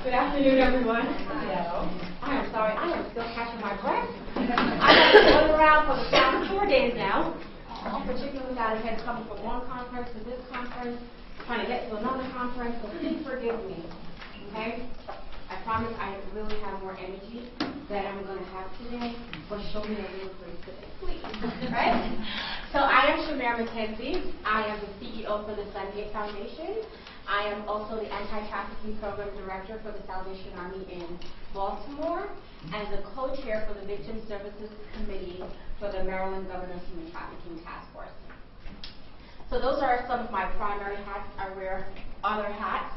Good afternoon, everyone. Hello. I am sorry, I am still catching my breath. I've been going around for the past 4 days now. Particularly, I had come from one conference to this conference, trying to get to another conference, so please forgive me. Okay? I promise I really have more energy than I'm going to have today, but show me a real place today, please. Right? So I am McKenzie. I am the CEO for the Sungate Foundation. I am also the Anti-Trafficking Program Director for the Salvation Army in Baltimore and the co-chair for the Victim Services Committee for the Maryland Governor's Human Trafficking Task Force. So those are some of my primary hats. I wear other hats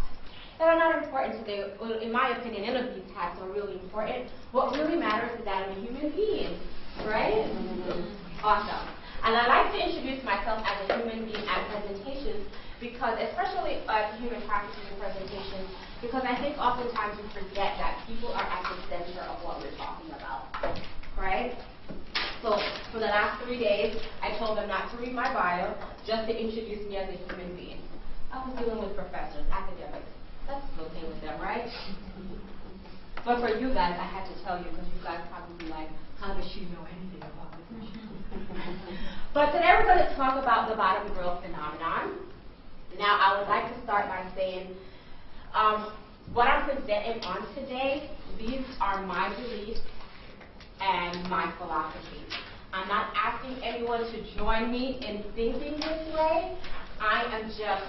that are not important today. Well, in my opinion, none of these hats are really important. What really matters is that I'm a human being, right? Awesome. And I like to introduce myself as a human being at presentations because, especially at human trafficking presentations, because I think oftentimes we forget that people are at the center of what we're talking about, right? So for the last 3 days, I told them not to read my bio, just to introduce me as a human being. I was dealing with professors, academics. That's okay with them, right? But for you guys, I had to tell you because you guys probably be like, how does she know anything about this issue? But today we're going to talk about the bottom girl phenomenon. Now, I would like to start by saying what I'm presenting on today, these are my beliefs and my philosophy. I'm not asking anyone to join me in thinking this way. I am just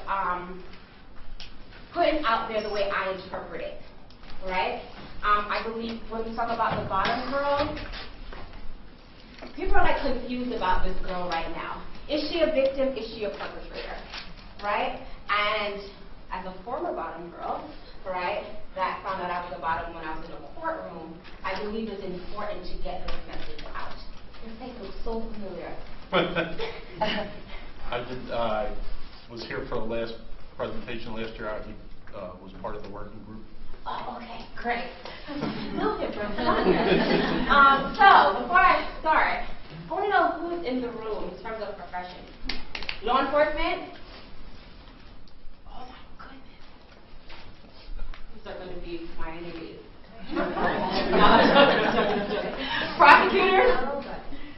putting out there the way I interpret it, right? I believe when we talk about the bottom girl, people are like confused about this girl right now. Is she a victim? Is she a perpetrator? Right? And as a former bottom girl, right, that found out I was a bottom when I was in a courtroom, I believe it's important to get this message out. Your face looks so familiar. I was here for the last presentation last year. I was part of the working group. Oh, okay, great. No different. So, before I start, I want to know who's in the room in terms of profession. Law enforcement? Oh my goodness. These are going to be my enemies. Prosecutors?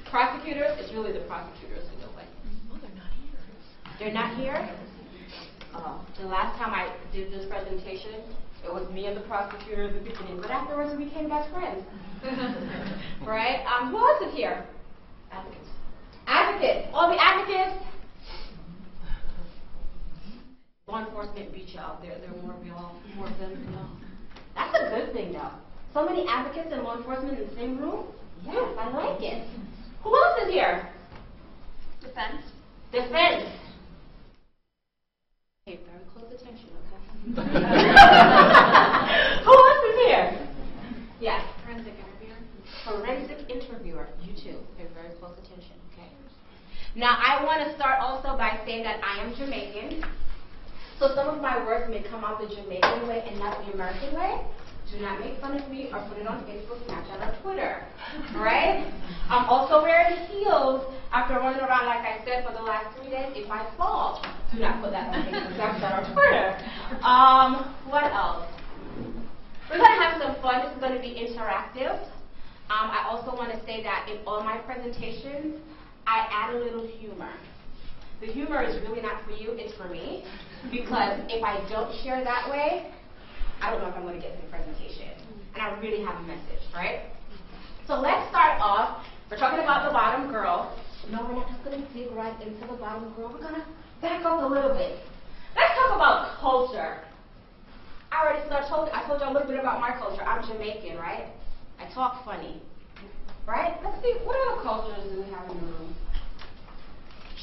Prosecutors? It's really the prosecutors who go like, oh, they're not here. They're not here? The last time I did this presentation, it was me and the prosecutor at the beginning, but afterwards we became best friends. Right? Who else is here? Advocates. Advocates. All the advocates. Law enforcement beat y'all. There are more of them than y'all. That's a good thing, though. So many advocates and law enforcement in the same room? Yes, I like it. Who else is here? Defense. Defense. Pay very close attention, okay? Who else is here? Yes. Forensic interviewer. Forensic interviewer. You too. Pay very close attention, okay? Now, I want to start also by saying that I am Jamaican. So some of my words may come out the Jamaican way and not the American way. Do not make fun of me or put it on Facebook, Snapchat, or Twitter. Right? I'm also wearing heels after running around, like I said, for the last 3 days. If I fall, do not put that on Facebook, Snapchat, or Twitter. What else? We're going to have some fun. This is going to be interactive. I also want to say that in all my presentations, I add a little humor. The humor is really not for you, it's for me. Because if I don't share that way, I don't know if I'm going to get to the presentation. And I really have a message, right? So let's start off. We're talking about the bottom girl. No, we're not just going to dig right into the bottom girl. We're going to back up a little bit. Let's talk about culture. I told you a little bit about my culture. I'm Jamaican, right? I talk funny, right? Let's see, what other cultures do we have in the room?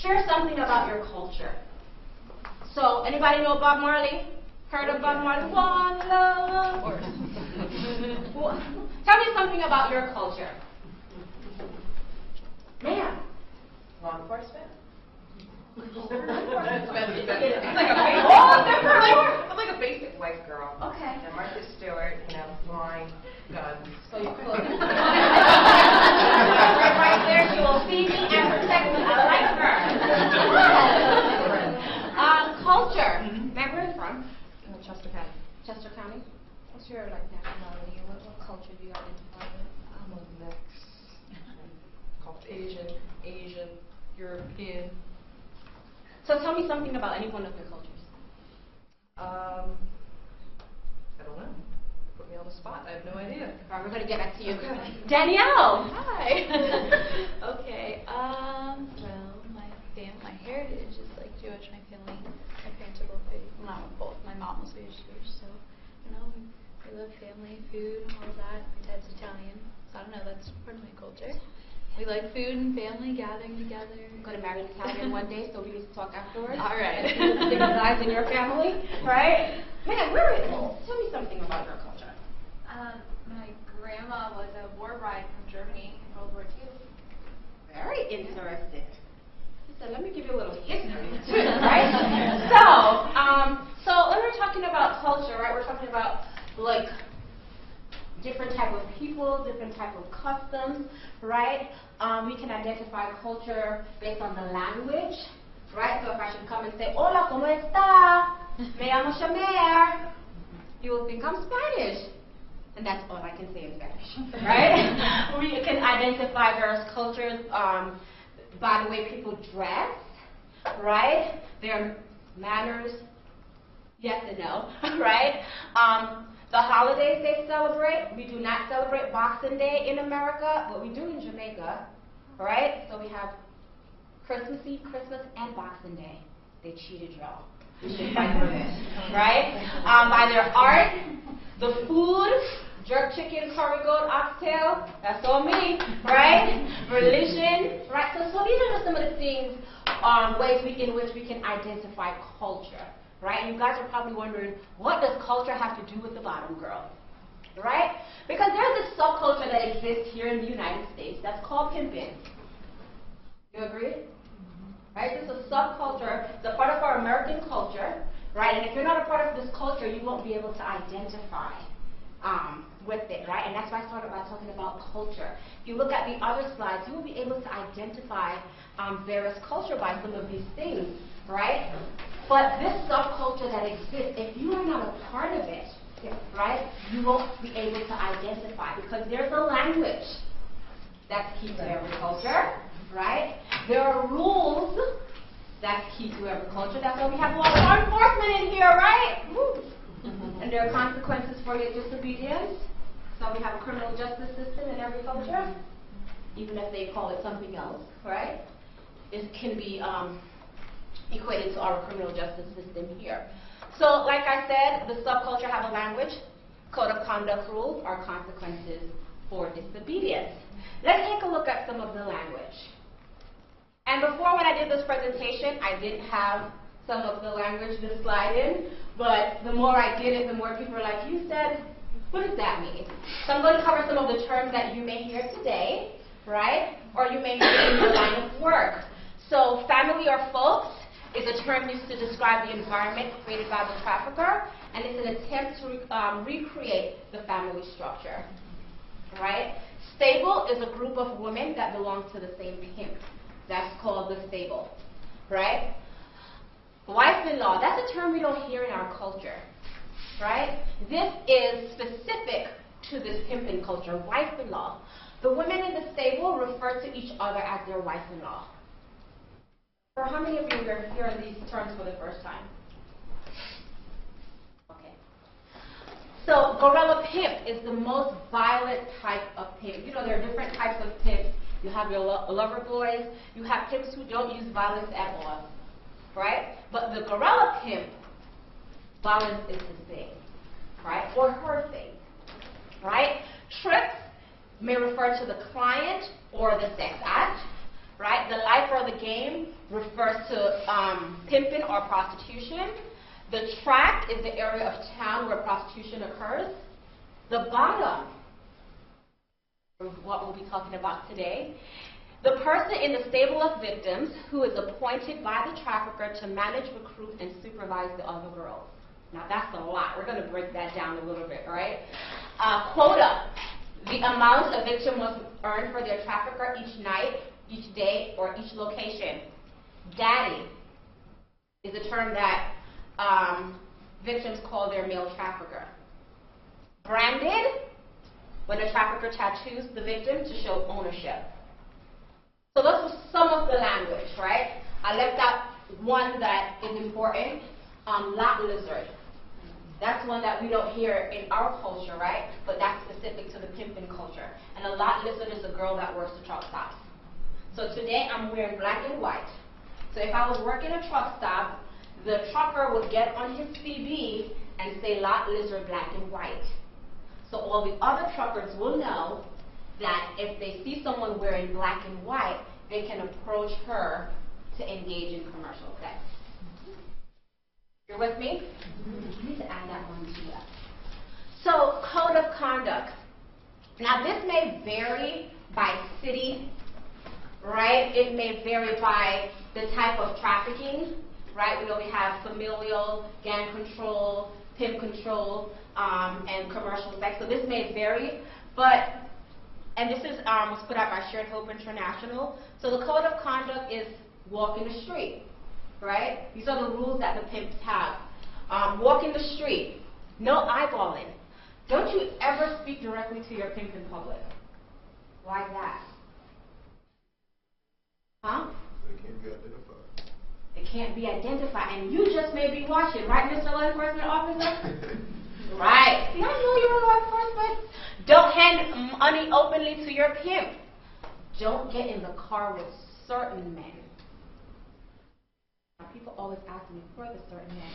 Share something about your culture. So, anybody know Bob Marley? Heard of Bob Marley? One love. Tell me something about your culture. Ma'am. Law enforcement. I'm like a basic white girl. Okay. And Martha Stewart, blind, guns. So you're close. Right there, she will see me and protect me. I like her. Culture. Ma'am, where are you from? Chester County. Chester County. What's your nationality? What culture do you identify with? I'm a mix. Caucasian, Asian, European. So tell me something about any one of your cultures. I don't know. Put me on the spot. I have no idea. All right, we're going to get back to you. Okay. Danielle! Hi. Okay. Well, my heritage is like Jewish. My family, my parents are both. My mom was raised Jewish, so we love family, food, all of that. My dad's Italian, so I don't know. That's part of my culture. We like food and family, gathering together. I'm going to marry an Italian one day, so we need to talk afterwards. All right. Big guys in your family, right? Man, where is it? Tell me something about your culture. My grandma was a war bride from Germany in World War II. Very interesting. So let me give you a little history too, right? So when we're talking about culture, right, we're talking about like different type of people, different type of customs, right? We can identify culture based on the language, right? So if I should come and say, "Hola, ¿cómo está? Me llamo Shamer," you will think I'm Spanish. And that's all I can say in Spanish, right? We can identify various cultures by the way people dress, right? Their manners, yes and no, right? The holidays they celebrate, we do not celebrate Boxing Day in America, but we do in Jamaica, right? So we have Christmas Eve, Christmas, and Boxing Day. They cheated, y'all. We should fight for this, right? By their art, the food, jerk chicken, curry goat, oxtail, that's all me, right? Religion, right? So these are just some of the things, ways in which we can identify culture, right? And you guys are probably wondering, what does culture have to do with the bottom girl, right? Because there's this subculture that exists here in the United States that's called pimping. You agree? Right? This is a subculture. It's a part of our American culture, right? And if you're not a part of this culture, you won't be able to identify with it, right? And that's why I started by talking about culture. If you look at the other slides, you will be able to identify various culture by some of these things, right? But this subculture that exists, if you are not a part of it, right, you won't be able to identify because there's a language that's key to every culture, right? There are rules that's key to every culture. That's why we have law enforcement in here, right? Woo. And there are consequences for your disobedience. So we have a criminal justice system in every culture, even if they call it something else, right? It can be equated to our criminal justice system here. So like I said, the subculture have a language, code of conduct rules, are consequences for disobedience. Let's take a look at some of the language. And before when I did this presentation, I didn't have some of the language to slide in, but the more I did it, the more people are like, you said, what does that mean? So I'm going to cover some of the terms that you may hear today, right? Or you may hear in your line of work. So family or folks is a term used to describe the environment created by the trafficker, and it's an attempt to recreate the family structure, right? Stable is a group of women that belong to the same pimp. That's called the stable, right? Wife-in-law, that's a term we don't hear in our culture, right? This is specific to this pimping culture, wife-in-law. The women in the stable refer to each other as their wife-in-law. For how many of you are hearing these terms for the first time? Okay. So, gorilla pimp is the most violent type of pimp. You know, there are different types of pimps. You have your lover boys. You have pimps who don't use violence at all, right? But the gorilla pimp, violence is his thing, right? Or her thing, right? Tricks may refer to the client or the sex act, right? The life or the game refers to pimping or prostitution. The tract is the area of town where prostitution occurs. The bottom, what we'll be talking about today, the person in the stable of victims who is appointed by the trafficker to manage, recruit, and supervise the other girls. Now that's a lot. We're going to break that down a little bit, right? Quota, the amount a victim must earn for their trafficker each night, each day, or each location. Daddy is a term that victims call their male trafficker. Branded, when the trafficker tattoos the victim to show ownership. So this was some of the language, right? I left out one that is important, lot lizard. That's one that we don't hear in our culture, right? But that's specific to the pimping culture. And a lot lizard is a girl that works the truck stops. So today I'm wearing black and white. So if I was working a truck stop, the trucker would get on his CB and say lot lizard black and white. So all the other truckers will know that if they see someone wearing black and white, they can approach her to engage in commercial sex. You're with me? I need to add that one to that. So, code of conduct. Now, this may vary by city, right? It may vary by the type of trafficking, right? We know we have familial, gang control, pimp control, and commercial sex. So this may vary, but, and this is was put out by Shared Hope International. So the code of conduct is walking the street, right? These are the rules that the pimps have. Walking the street, no eyeballing. Don't you ever speak directly to your pimp in public. Why that? Huh? They can't be identified. It can't be identified, and you just may be watching, right, Mr. Law Enforcement Officer? Right. See, I know you're law enforcement. Don't hand money openly to your pimp. Don't get in the car with certain men. Now, people always ask me, who are the certain men?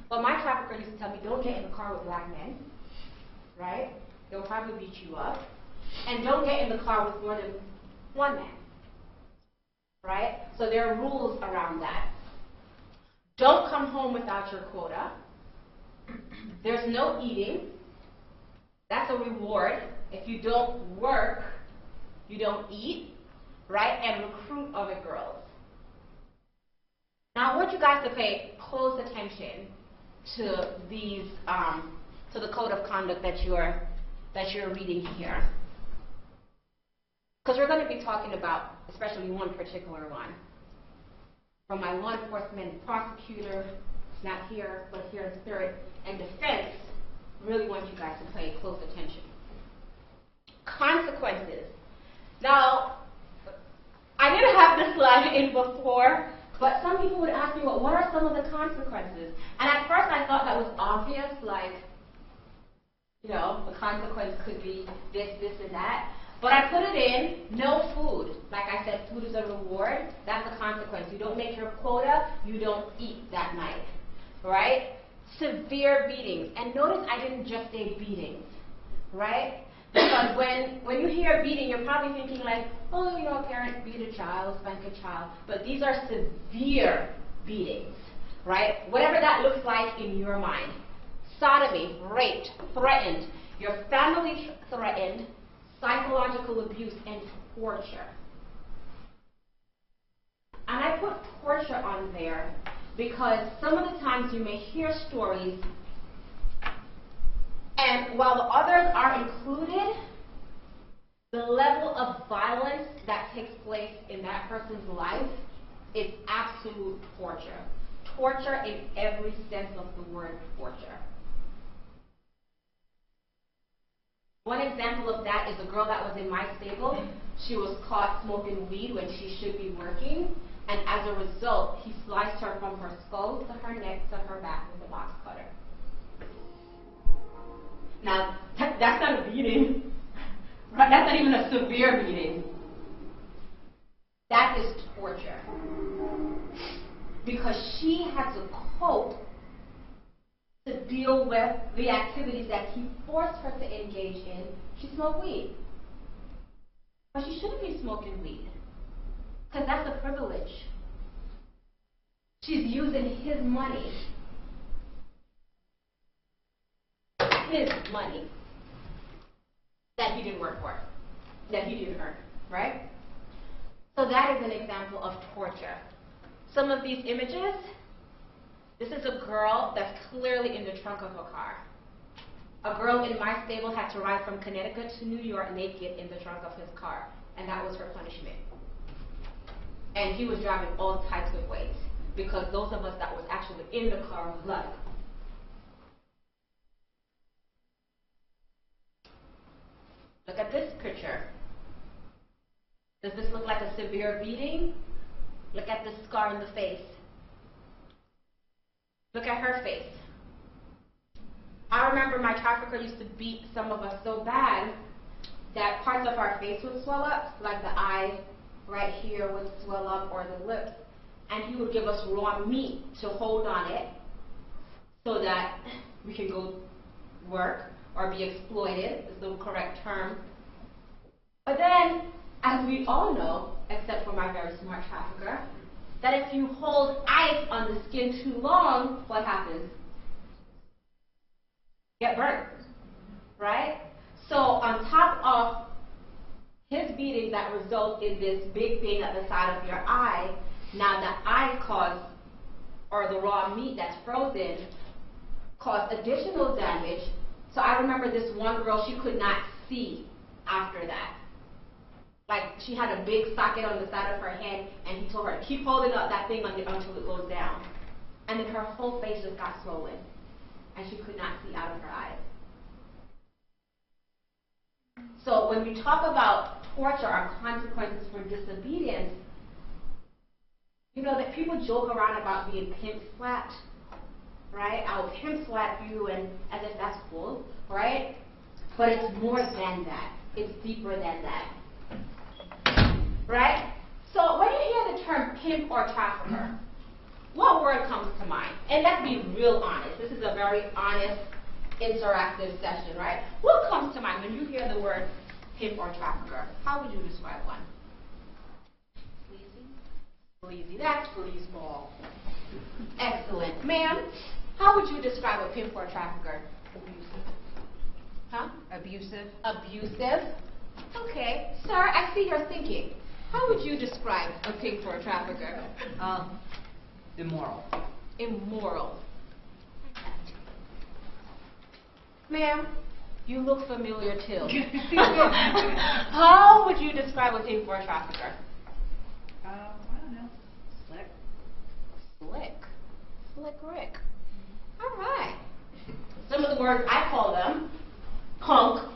Well, my trafficker used to tell me, don't get in the car with black men, right? They'll probably beat you up. And don't get in the car with more than one man, right? So there are rules around that. Don't come home without your quota. There's no eating. That's a reward. If you don't work, you don't eat, right? And recruit other girls. Now, I want you guys to pay close attention to these, to the code of conduct that you're reading here, because we're going to be talking about, especially one particular one. From my law enforcement prosecutor, not here, but here in spirit, and defense, really want you guys to pay close attention. Consequences. Now, I didn't have this slide in before, but some people would ask me, well, what are some of the consequences? And at first I thought that was obvious, like, you know, the consequence could be this, this, and that. But I put it in, no food. Like I said, food is a reward. That's a consequence. You don't make your quota, you don't eat that night. Right? Severe beatings. And notice I didn't just say beatings. Right? Because when you hear beating, you're probably thinking like, oh, you know, a parent beat a child, spank a child. But these are severe beatings. Right? Whatever that looks like in your mind. Sodomy, raped, threatened, your family threatened, psychological abuse, and torture. And I put torture on there because some of the times you may hear stories, and while the others are included, the level of violence that takes place in that person's life is absolute torture. Torture in every sense of the word torture. One example of that is a girl that was in my stable. She was caught smoking weed when she should be working, and as a result, he sliced her from her skull to her neck to her back with a box cutter. Now, that's not a beating. Right? That's not even a severe beating. That is torture. Because she had to cope to deal with the activities that he forced her to engage in. She smoked weed. But she shouldn't be smoking weed, because that's a privilege. She's using his money. His money that he didn't work for, that he didn't earn, right? So that is an example of torture. Some of these images, this is a girl that's clearly in the trunk of a car. A girl in my stable had to ride from Connecticut to New York naked in the trunk of his car, and that was her punishment. And he was driving all types of ways, because those of us that was actually in the car was like, picture. Does this look like a severe beating? Look at the scar in the face. Look at her face. I remember my trafficker used to beat some of us so bad that parts of our face would swell up, like the eye right here would swell up or the lips. And he would give us raw meat to hold on it so that we can go work or be exploited, is the correct term. But then, as we all know, except for my very smart trafficker, that if you hold ice on the skin too long, what happens? Get burnt, right? So on top of his beating that results in this big thing at the side of your eye, now the ice cause, or the raw meat that's frozen, caused additional damage. So I remember this one girl, she could not see after that. Like, she had a big socket on the side of her hand, and he told her, keep holding up that thing until it goes down. And then her whole face just got swollen, and she could not see out of her eyes. So when we talk about torture or consequences for disobedience, you know that people joke around about being pimp slapped, right? I'll pimp slap you, and as if that's cool, right? But it's more than that. It's deeper than that. Right? So when you hear the term pimp or trafficker, what word comes to mind? And let's be real honest. This is a very honest, interactive session, right? What comes to mind when you hear the word pimp or trafficker? How would you describe one? Sleazy. That's sleazeball. Excellent. Ma'am, how would you describe a pimp or a trafficker? Abusive. Huh? Abusive. Abusive. Okay. Sir, I see you're thinking. How would you describe a pimp or a trafficker? Immoral. Immoral. Ma'am, you look familiar too. How would you describe a pimp or a trafficker? I don't know. Slick. Slick. Slick Rick. All right. Some of the words I call them, punk,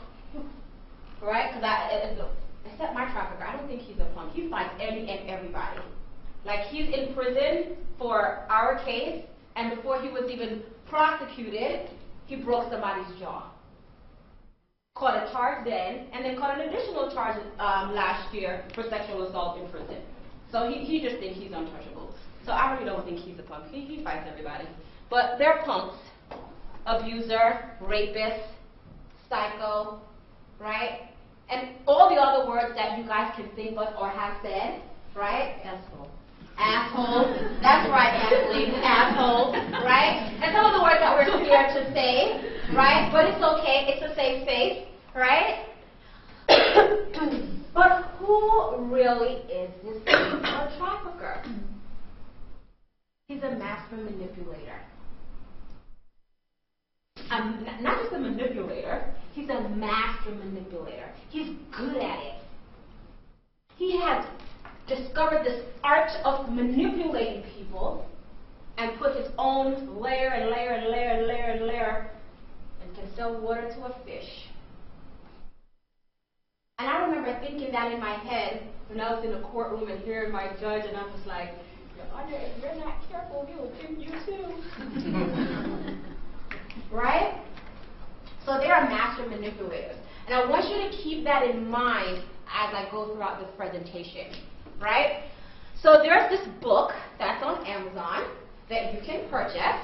right? Because except my trafficker, I don't think he's a punk. He fights any and everybody. Like, he's in prison for our case, and before he was even prosecuted, he broke somebody's jaw. Caught a charge then, and then caught an additional charge last year for sexual assault in prison. So he just thinks he's untouchable. So I really don't think he's a punk. He fights everybody. But they're punks. Abuser, rapist, psycho, right? And all the other words that you guys can think of or have said, right? Asshole. Asshole. That's right, Ashley. Asshole, right? And some of the words that we're scared to say, right? But it's okay. It's a safe space, right? But who really is this trafficker? He's a master manipulator. Not just a manipulator, he's a master manipulator. He's good at it. He has discovered this art of manipulating people and put his own layer and layer and layer and layer and layer and can sell water to a fish. And I remember thinking that in my head when I was in a courtroom and hearing my judge, and I was like, Your Honor, if you're not careful, he will pimp you too. Right? So they are master manipulators. And I want you to keep that in mind as I go throughout this presentation. Right? So there's this book that's on Amazon that you can purchase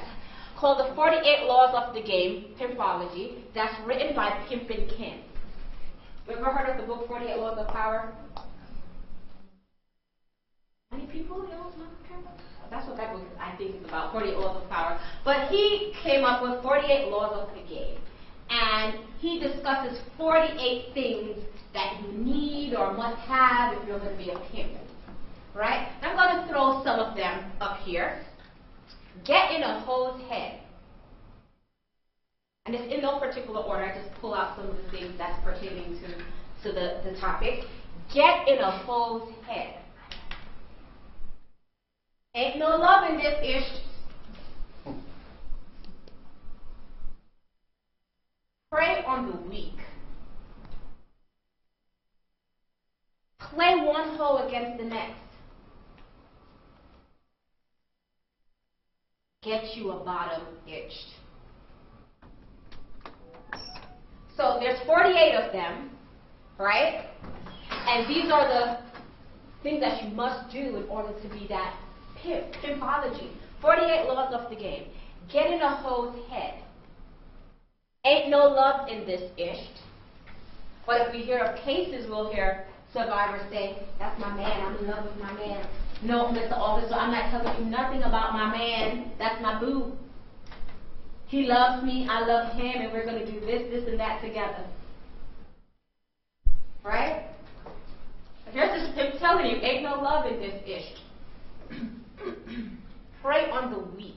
called The 48 Laws of the Game, Pimpology, that's written by Pimp and Ken. You ever heard of the book 48 Laws of Power? Any people know Pimp? That's what that book is, I think, is about, 48 Laws of Power. But he came up with 48 Laws of the Game. And he discusses 48 things that you need or must have if you're going to be a pimp. Right? I'm going to throw some of them up here. Get in a hoe's head. And it's in no particular order. I just pull out some of the things that's pertaining to the topic. Get in a hoe's head. Ain't no love in this ish. Prey on the weak. Play one hoe against the next. Get you a bottom itched. So there's 48 of them, right? And these are the things that you must do in order to be that pimpology. 48 laws of the game. Get in a hoe's head. Ain't no love in this ish. But if we hear of cases, we'll hear survivors say, that's my man, I'm in love with my man. No, Mr. Officer, I'm not telling you nothing about my man. That's my boo. He loves me, I love him, and we're going to do this, this, and that together. Right? Here's this pimp telling you, ain't no love in this ish. Prey on the weak.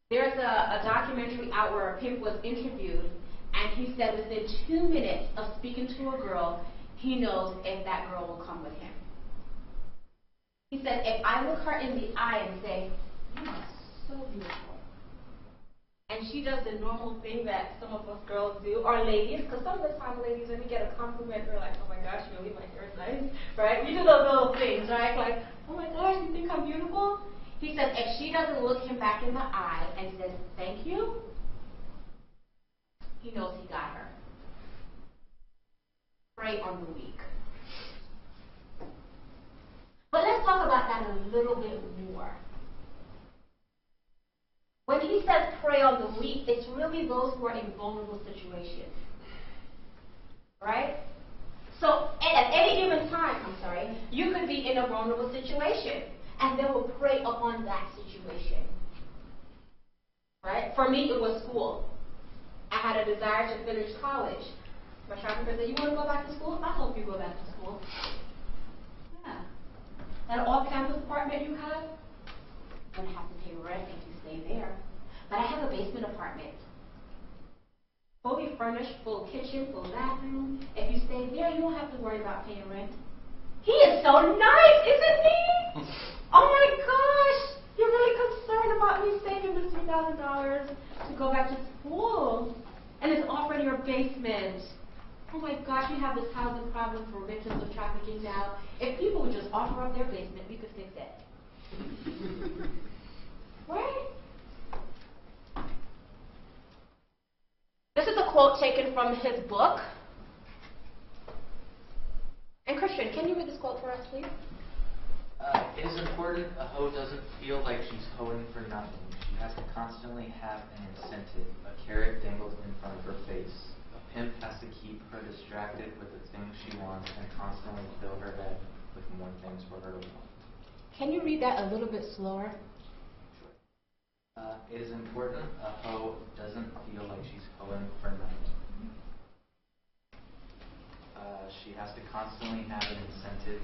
There's a documentary out where a pimp was interviewed, and he said within 2 minutes of speaking to a girl, he knows if that girl will come with him. He said, if I look her in the eye and say, you are so beautiful, and she does the normal thing that some of us girls do, or ladies, because some of the time ladies, when we get a compliment, we're like, oh my gosh, really, my hair is nice, right? We do those little things, right? Like, oh my gosh, you think I'm beautiful? He said, if she doesn't look him back in the eye and says, thank you, he knows he got her. Prey on the weak. But let's talk about that a little bit more. When he says prey on the weak, it's really those who are in vulnerable situations. Right? So at any given time, you could be in a vulnerable situation, and they will prey upon that situation. Right? For me, it was school. I had a desire to finish college. My trafficker said, you want to go back to school? I'll help you go back to school. Yeah. That off-campus apartment you have, you're going to have to pay rent if you stay there. But I have a basement apartment. Fully furnished, full kitchen, full bathroom. If you stay there, you won't have to worry about paying rent. He is so nice, isn't he? Oh my gosh! You're really concerned about me saving this $3,000 to go back to school. And it's offering your basement. Oh my gosh, we have this housing problem for victims of trafficking now. If people would just offer up their basement, we could fix it. Right? This is a quote taken from his book. And Christian, can you read this quote for us, please? It is important a hoe doesn't feel like she's hoeing for nothing. She has to constantly have an incentive, a carrot dangled in front of her face. A pimp has to keep her distracted with the things she wants and constantly fill her head with more things for her to want. Can you read that a little bit slower? It is important a hoe doesn't feel like she's hoeing for nothing. She has to constantly have an incentive,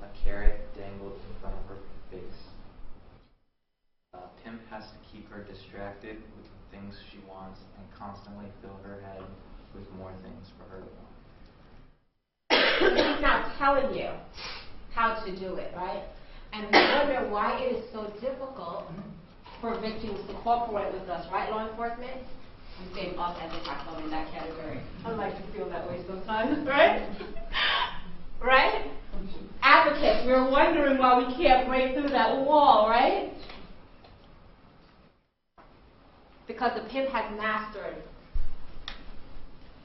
a carrot dangled in front of her face. A pimp has to keep her distracted with the things she wants and constantly fill her head with more things for her to want. He's not telling you how to do it, right? And we wonder why it is so difficult for victims to cooperate with us, right, law enforcement? I'm saying us as if I fall in that category. I like to feel that way sometimes, right? Right? Advocates, we're wondering why we can't break through that wall, right? Because the pimp has mastered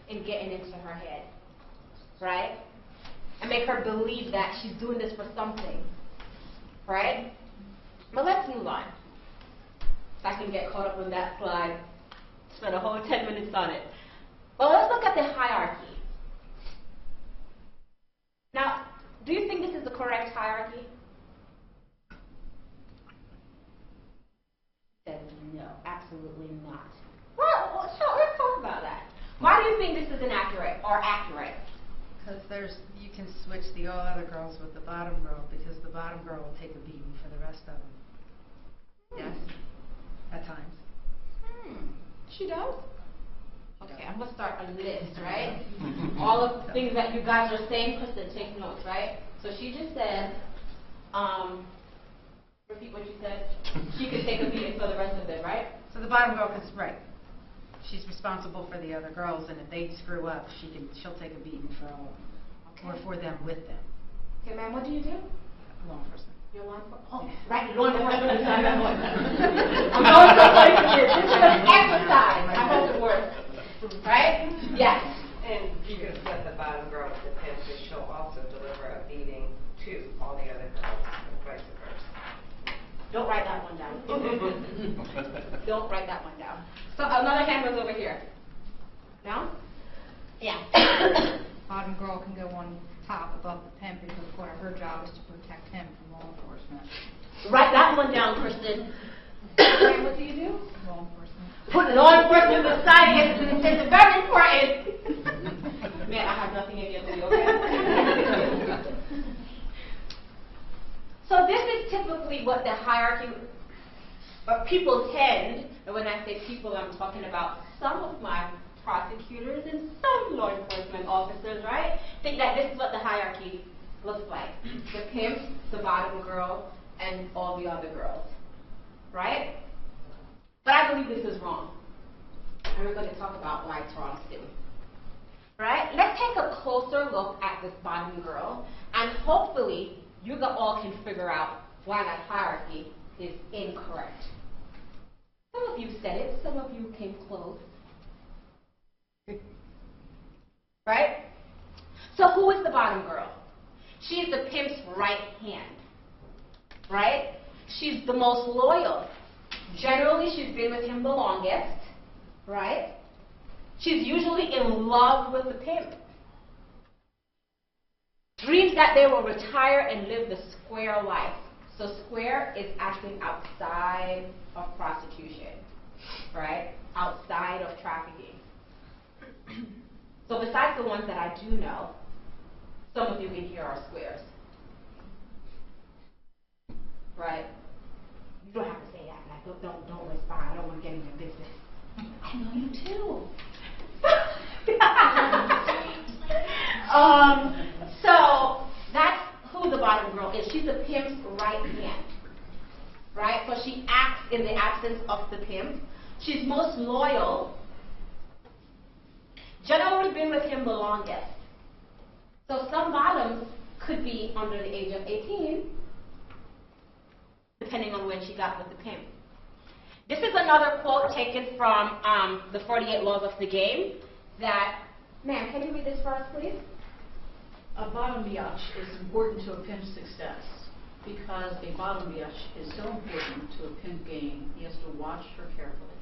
in getting into her head, right? And make her believe that she's doing this for something, right? But let's move on. If I can get caught up on that slide, spend a whole 10 minutes on it. Well, let's look at the hierarchy. Now, do you think this is the correct hierarchy? Says no, absolutely not. Well, let's talk about that. Why do you think this is inaccurate or accurate? Because you can switch the all other girls with the bottom girl, because the bottom girl will take a beating for the rest of them. Yes? At times. She does? Okay, I'm going to start a list, right? All of the things that you guys are saying, Kristen, take notes, right? So she just said, repeat what you said. She could take a beating for the rest of them, right? So the bottom girl right. She's responsible for the other girls, and if they screw up, she'll take a beating for all of them, or Okay. for them with them. Okay, ma'am, what do you do? Law enforcement. You're law enforcement. Oh, right, law enforcement. I'm going to play with this. This is an exercise. I hope it works. Right? Yes. And you can set the bottom girl with the pimp, and she'll also deliver a beating to all the other girls, and vice versa. Don't write that one down. Don't write that one down. So another hand was over here. No? Yeah. Bottom girl can go on top above the pimp because part of her job is to protect him from law enforcement. Write that one down, Kristen. And what do you do? Law enforcement. Put law enforcement beside it. It's very important. Man, I have nothing against you, okay? So this is typically what the hierarchy, but people tend, and when I say people, I'm talking about some of my prosecutors and some law enforcement officers, right? Think that this is what the hierarchy looks like. The pimp, the bottom girl, and all the other girls, right? But I believe this is wrong. And we're going to talk about why it's wrong too. Right? Let's take a closer look at this bottom girl, and hopefully you all can figure out why that hierarchy is incorrect. Some of you said it, some of you came close. Right? So who is the bottom girl? She is the pimp's right hand. Right? She's the most loyal. Generally, she's been with him the longest. Right? She's usually in love with the pimp. Dreams that they will retire and live the square life. So square is acting outside of prostitution, right? Outside of trafficking. So besides the ones that I do know, some of you in here are squares. Right? You don't have to say that. Like, don't respond. I don't want to get in your business. I know you too. So that's who the bottom girl is. She's the pimp's right hand, right? So she acts in the absence of the pimp. She's most loyal. Generally been with him the longest. So some bottoms could be under the age of 18, depending on when she got with the pimp. This is another quote taken from the 48 Laws of the Game that, ma'am, can you read this for us, please? A bottom biatch is important to a pimp's success because a bottom biatch is so important to a pimp game, he has to watch her carefully.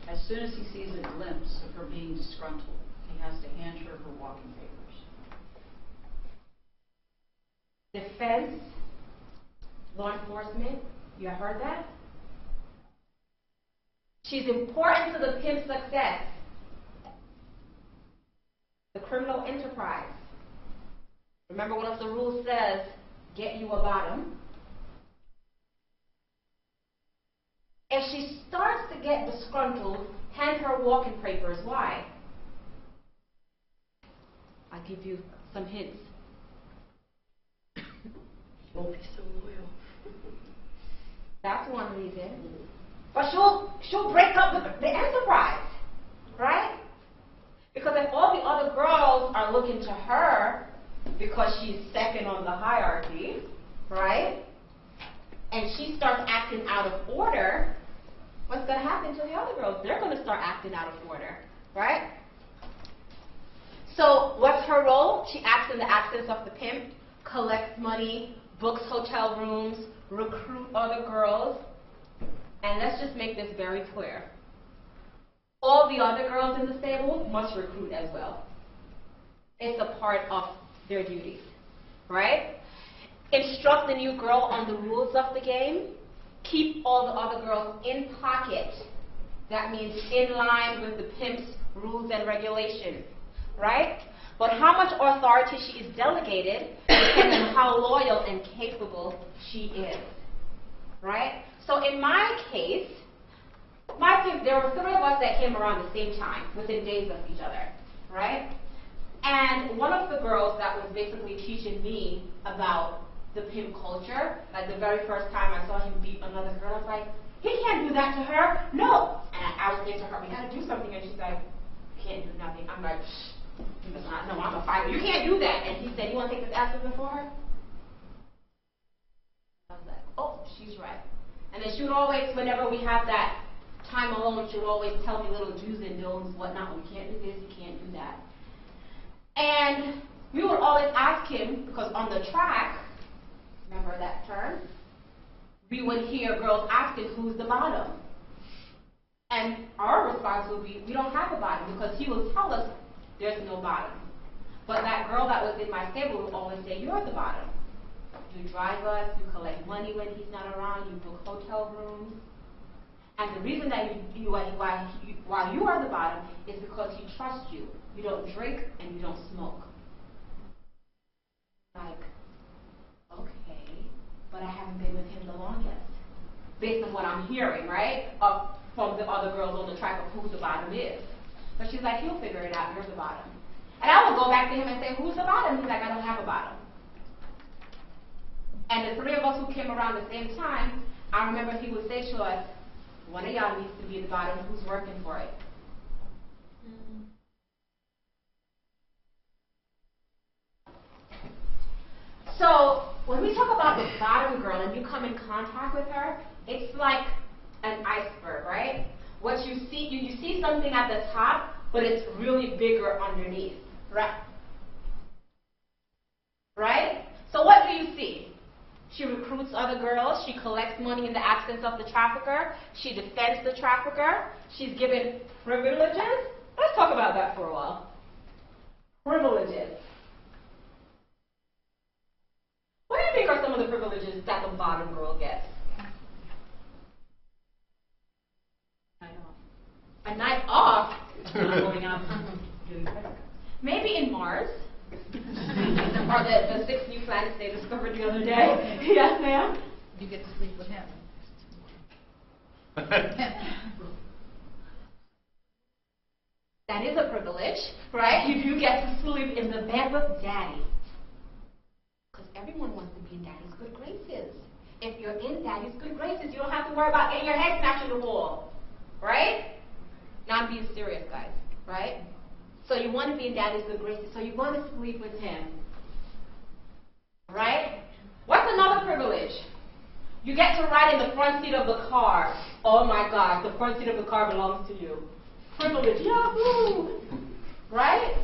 As soon as he sees a glimpse of her being disgruntled, he has to hand her her walking papers. Defense, law enforcement, you heard that? She's important to the pimp's success. The criminal enterprise. Remember one of the rules says, get you a bottom. If she starts to get disgruntled, hand her walking papers. Why? I'll give you some hints. She won't be so loyal. That's one reason. But she'll break up the enterprise, right? Because if all the other girls are looking to her because she's second on the hierarchy, right? And she starts acting out of order, what's going to happen to the other girls? They're going to start acting out of order, right? So what's her role? She acts in the absence of the pimp, collects money, books hotel rooms, recruit other girls. And let's just make this very clear. All the other girls in the stable must recruit as well. It's a part of their duties, right? Instruct the new girl on the rules of the game. Keep all the other girls in pocket. That means in line with the pimp's rules and regulations, right? But how much authority she is delegated depends on how loyal and capable she is, right? So in my case, there were 3 of us that came around the same time, within days of each other, right? And one of the girls that was basically teaching me about the pimp culture, like the very first time I saw him beat another girl, I was like, He can't do that to her. No. And I was saying to her, we gotta do something. And she's like, can't do nothing. I'm like, shh, you must not know I'm a fighter. You can't do that. And he said, you want to take this aspirin for her? I was like, oh, she's right. And then she would always, whenever we have that time alone, she would always tell me little do's and don'ts, whatnot. You can't do this, you can't do that. And we would always ask him, because on the track, remember that term? We would hear girls asking, who's the bottom? And our response would be, we don't have a bottom, because he would tell us there's no bottom. But that girl that was in my stable would always say, you're the bottom. You drive us, you collect money when he's not around, you book hotel rooms. And the reason that why you are the bottom is because he trusts you. You don't drink and you don't smoke. Like, okay, but I haven't been with him the longest. Based on what I'm hearing, right? From the other girls on the track of who the bottom is. But she's like, he'll figure it out, you're the bottom. And I would go back to him and say, who's the bottom? He's like, I don't have a bottom. And the three of us who came around the same time, I remember he would say to us, one of y'all needs to be the bottom, who's working for it? So when we talk about the bottom girl and you come in contact with her, it's like an iceberg, right? What you see, you see something at the top, but it's really bigger underneath, right? Right? So what do you see? She recruits other girls. She collects money in the absence of the trafficker. She defends the trafficker. She's given privileges. Let's talk about that for a while. Privileges. What do you think are some of the privileges that the bottom girl gets? A night off. Going out. Maybe in Mars. Or the 6 new planets they discovered the other day. Yes, ma'am? You get to sleep with him. That is a privilege, right? You do get to sleep in the bed with daddy. Because everyone wants to be in daddy's good graces. If you're in daddy's good graces, you don't have to worry about getting your head smashed in the wall. Right? Now I'm being serious, guys. Right? So you want to be in daddy's good graces, so you want to sleep with him. Right? What's another privilege? You get to ride in the front seat of the car. Oh my God, the front seat of the car belongs to you. Privilege, yahoo! Right?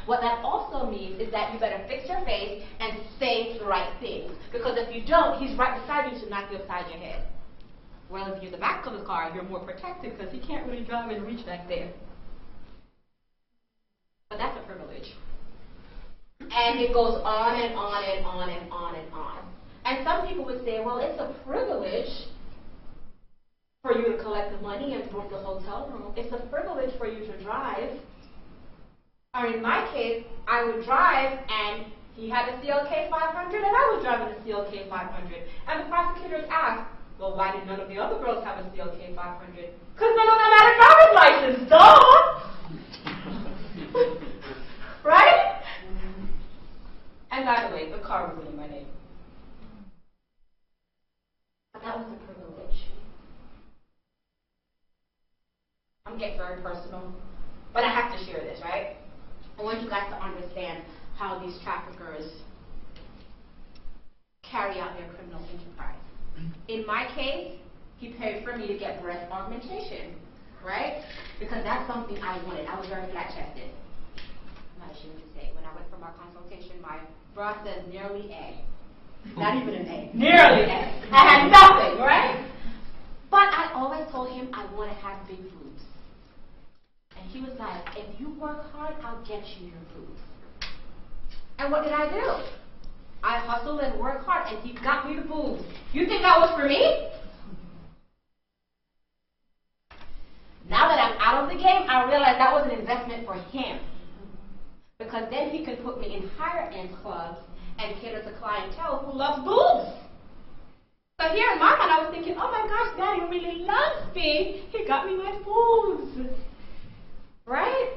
What that also means is that you better fix your face and say the right things. Because if you don't, he's right beside you to knock you upside your head. Well, if you're in the back of the car, you're more protected because he can't really drive and reach back there. But that's a privilege. And it goes on and on and on and on and on. And some people would say, well, it's a privilege for you to collect the money and book the hotel room. It's a privilege for you to drive. Or in my case, I would drive and he had a CLK 500 and I was driving a CLK 500. And the prosecutors asked, well, why did none of the other girls have a CLK 500? Because none of them had a driver's license, duh! Right? And by the way, the car was in my name. But that was a privilege. I'm getting very personal, but I have to share this, right? I want you guys to understand how these traffickers carry out their criminal enterprise. In my case, he paid for me to get breast augmentation, right? Because that's something I wanted. I was very flat-chested. I'm not ashamed to say. When I went for my consultation, my bra says nearly A. Not even an A. Nearly A. I had nothing, right? But I always told him I want to have big boobs. And he was like, if you work hard, I'll get you your boobs. And what did I do? I hustled and worked hard, and he got me the boobs. You think that was for me? Now that I'm out of the game, I realize that was an investment for him. Because then he can put me in higher-end clubs and cater to clientele who loves boobs. So here in my mind, I was thinking, oh my gosh, Daddy really loves me. He got me my boobs. Right?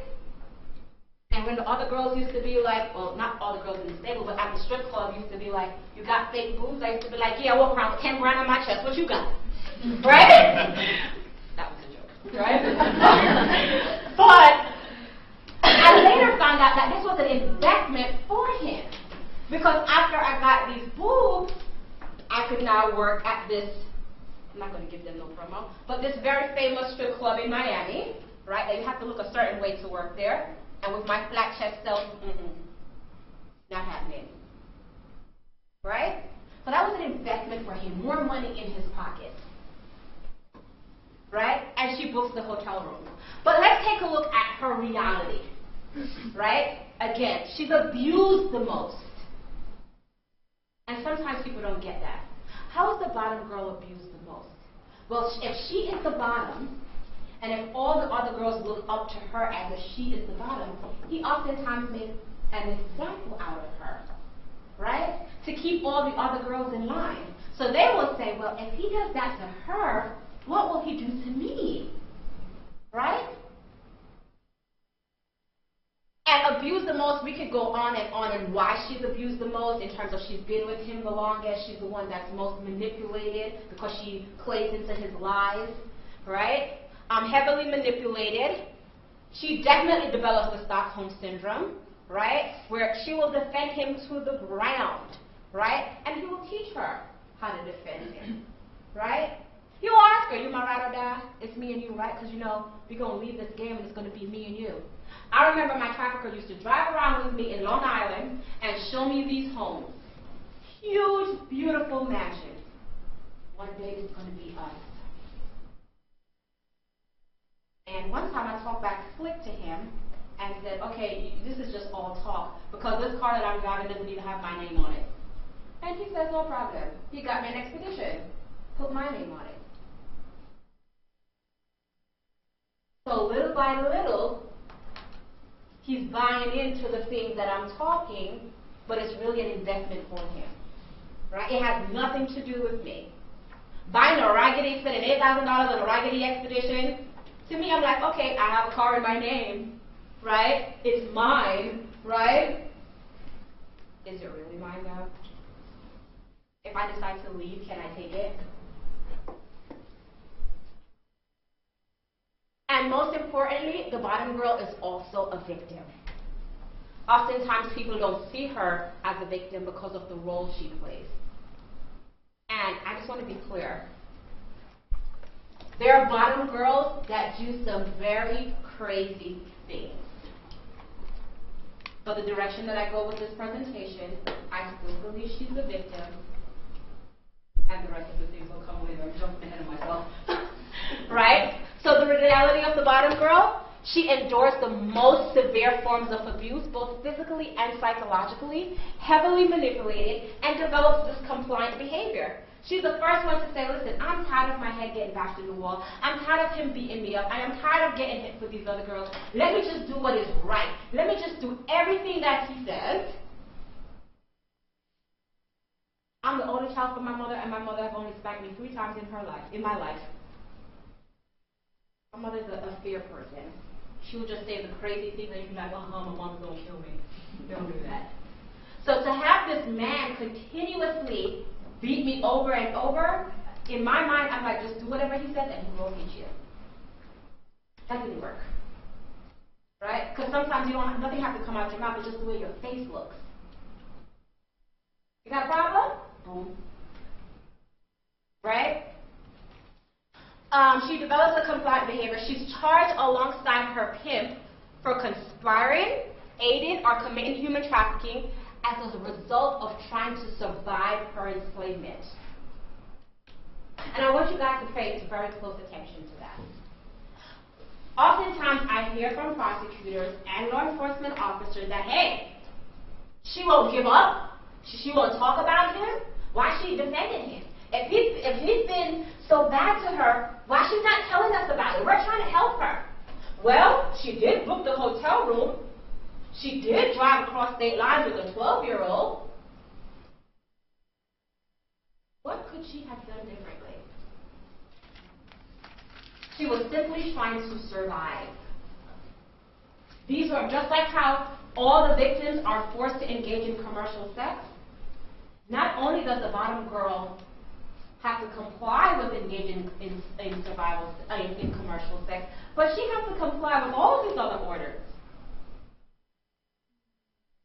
And when the other girls used to be like, well, not all the girls in the stable, but at the strip club used to be like, you got fake boobs? I used to be like, yeah, I walk around with 10 grand on my chest. What you got? right? That was a joke, right? But I later found out that this was an investment for him. Because after I got these boobs, I could now work at this, I'm not going to give them no promo, but this very famous strip club in Miami, right? That you have to look a certain way to work there. And with my flat chest self, not happening. Right? So that was an investment for him, more money in his pocket. Right? And she books the hotel room. But let's take a look at her reality. Right? Again, she's abused the most. And sometimes people don't get that. How is the bottom girl abused the most? Well, if she is the bottom, and if all the other girls look up to her as if she is the bottom, he oftentimes makes an example out of her, right? To keep all the other girls in line. So they will say, well, if he does that to her, what will he do to me? Right? And abuse the most, we could go on and why she's abused the most in terms of she's been with him the longest, she's the one that's most manipulated because she plays into his lies, right? Heavily manipulated. She definitely develops the Stockholm syndrome, right? Where she will defend him to the ground, right? And he will teach her how to defend him, right? You'll ask her, you my ride or die? It's me and you, right? Because you know, we're going to leave this game and it's going to be me and you. I remember my trafficker used to drive around with me in Long Island and show me these homes. Huge, beautiful mansions. One day it's going to be us. And one time I talked back slick to him and said, okay, this is just all talk because this car that I'm driving doesn't even have my name on it. And he says, no problem. He got me an expedition. Put my name on it. So little by little, he's buying into the things that I'm talking, but it's really an investment for him. Right? It has nothing to do with me. Buying a raggedy, spending $8,000 on a raggedy expedition, to me, I'm like, okay, I have a car in my name, right? It's mine, right? Is it really mine though? If I decide to leave, can I take it? And most importantly, the bottom girl is also a victim. Oftentimes people don't see her as a victim because of the role she plays. And I just want to be clear. There are bottom girls that do some very crazy things. But the direction that I go with this presentation, I still believe she's the victim. And the rest of the things will come later. I'm jumping ahead of myself. Right? So the reality of the bottom girl, she endures the most severe forms of abuse, both physically and psychologically, heavily manipulated, and develops this compliant behavior. She's the first one to say, listen, I'm tired of my head getting bashed in the wall. I'm tired of him beating me up. I am tired of getting hit with these other girls. Let me just do what is right. Let me just do everything that he says. I'm the only child from my mother, and my mother has only spanked me 3 times in my life. My mother's a fear person. She will just say the crazy things and you'll be like, my mom's gonna kill me. Don't do that. So to have this man continuously beat me over and over, in my mind, I'm like, just do whatever he says and he will hit you. That didn't work. Right? Because sometimes nothing has to come out your mouth, it's just the way your face looks. You got a problem? Boom. Right? She develops a compliant behavior. She's charged alongside her pimp for conspiring, aiding, or committing human trafficking as a result of trying to survive her enslavement. And I want you guys to pay very close attention to that. Oftentimes I hear from prosecutors and law enforcement officers that, hey, she won't give up. She won't talk about him. Why she defended him? If he's been so bad to her, why she's not telling us about it? We're trying to help her. Well, she did book the hotel room. She did drive across state lines with a 12-year-old. What could she have done differently? She was simply trying to survive. These are just like how all the victims are forced to engage in commercial sex. Not only does the bottom girl have to comply with engaging in survival, in commercial sex, but she has to comply with all of these other orders.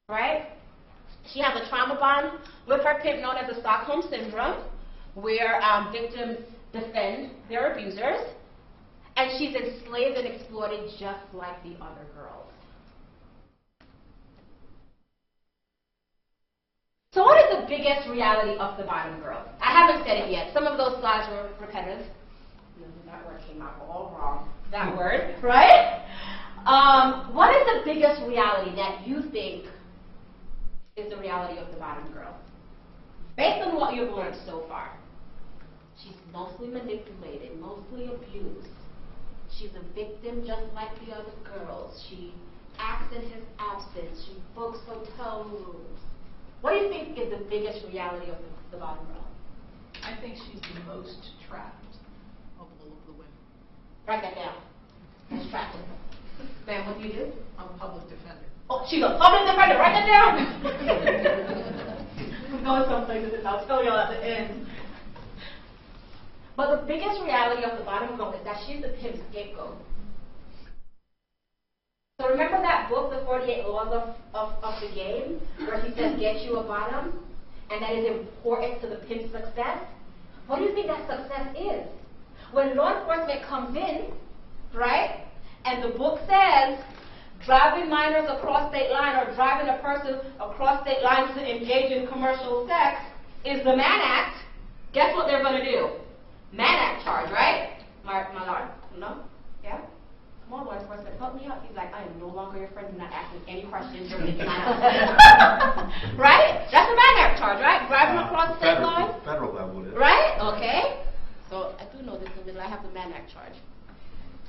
Right? She has a trauma bond with her pimp known as the Stockholm Syndrome, where victims defend their abusers, and she's enslaved and exploited just like the other girls. So what is the biggest reality of the bottom girl? I haven't said it yet. Some of those slides were repetitive. That word came out all wrong. That word, right? What is the biggest reality that you think is the reality of the bottom girl? Based on what you've learned so far. She's mostly manipulated, mostly abused. She's a victim just like the other girls. She acts in his absence. She books hotel rooms. What do you think is the biggest reality of the bottom girl? I think she's the most trapped of all of the women. Write that down. Most trapped. Ma'am, what do you do? I'm a public defender. Oh, she's a public defender. Write that down. I'm going someplace with this. I'll tell y'all at the end. But the biggest reality of the bottom girl is that she's the pimp scapegoat. So remember that book, The 48 Laws of the Game, where he says, get you a bottom, and that is important to the pimp's success? What do you think that success is? When law enforcement comes in, right, and the book says, driving minors across state line or driving a person across state lines to engage in commercial sex is the Mann Act, guess what they're going to do? Mann Act charge, right? My lord, no? Yeah? Come on, law enforcement, help me out. He's like, I am no longer your friend. You're not asking any questions. You're making my out. Right? That's a Mann Act charge, right? Driving across state line? Federal level it is. Right? Okay. So I do know this in the middle. I have the Mann Act charge.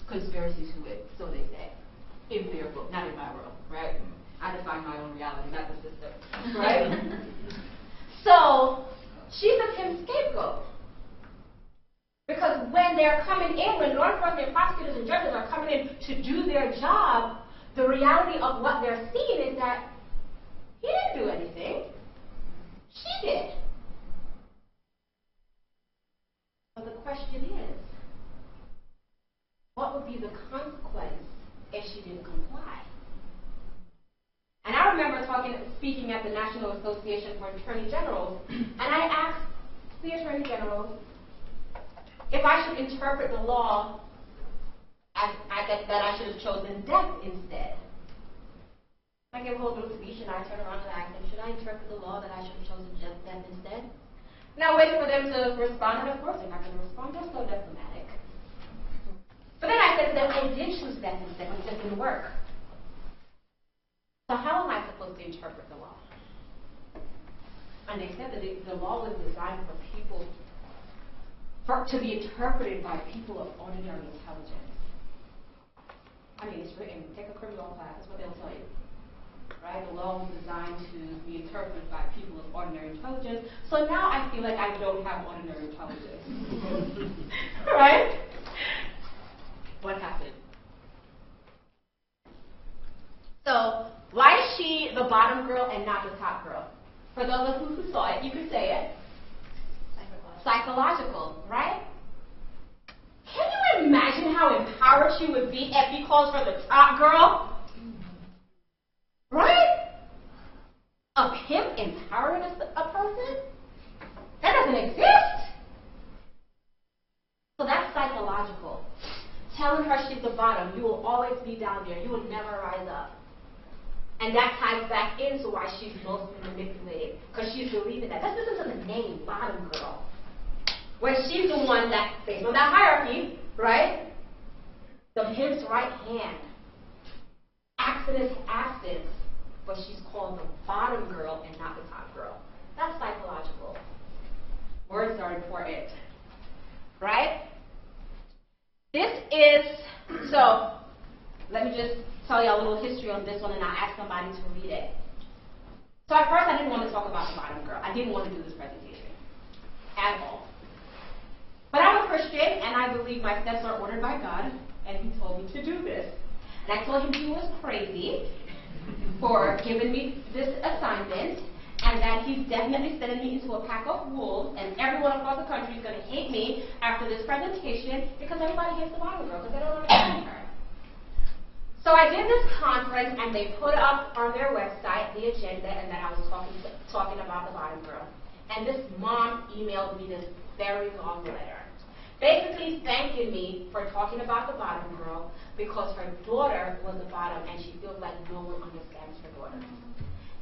Conspiracy to it, so they say. In their book, not in my world, right? I define my own reality, not the system, right? So she's a pimp scapegoat. Because when they're coming in, when law enforcement, prosecutors, and judges are coming in to do their job, the reality of what they're seeing is that he didn't do anything. She did. But the question is, what would be the consequence if she didn't comply? And I remember speaking at the National Association for Attorney Generals, and I asked the Attorney General if I should interpret the law as that I should have chosen death instead. I gave a whole little speech, and I turned around and asked them, should I interpret the law that I should have chosen death instead? And I waited for them to respond, and of course they're not going to respond. They're so diplomatic. But then I said to them, I did choose death instead, but it just didn't work. So how am I supposed to interpret the law? And they said that the law was designed for people, to be interpreted by people of ordinary intelligence. I mean, it's written. Take a criminal class. That's what they'll tell you. Right? The law was designed to be interpreted by people of ordinary intelligence. So now I feel like I don't have ordinary intelligence. Right? What happened? So, why is she the bottom girl and not the top girl? For those of you who saw it, you can say it. Psychological, right? Can you imagine how empowered she would be if he calls her the top girl? Right? A pimp empowering a person? That doesn't exist. So that's psychological. Telling her she's the bottom, you will always be down there, you will never rise up. And that ties back into why she's mostly manipulated, because she's believing that. That's just in the name, bottom girl. When she's the one that, based on that hierarchy, right? The pimp's right hand acts in his absence, but she's called the bottom girl and not the top girl. That's psychological. Words are important, right? This is, so, let me just tell you a little history on this one, and I'll ask somebody to read it. So at first I didn't want to talk about the bottom girl. I didn't want to do this presentation at all. But I'm a Christian, and I believe my steps are ordered by God, and he told me to do this. And I told him he was crazy for giving me this assignment, and that he's definitely sending me into a pack of wolves, and everyone across the country is going to hate me after this presentation because everybody hates the bottom girl because they don't understand her. So I did this conference, and they put up on their website the agenda, and that I was talking about the bottom girl. And this mom emailed me this very long letter, basically thanking me for talking about the bottom girl because her daughter was the bottom, and she feels like no one understands her daughter.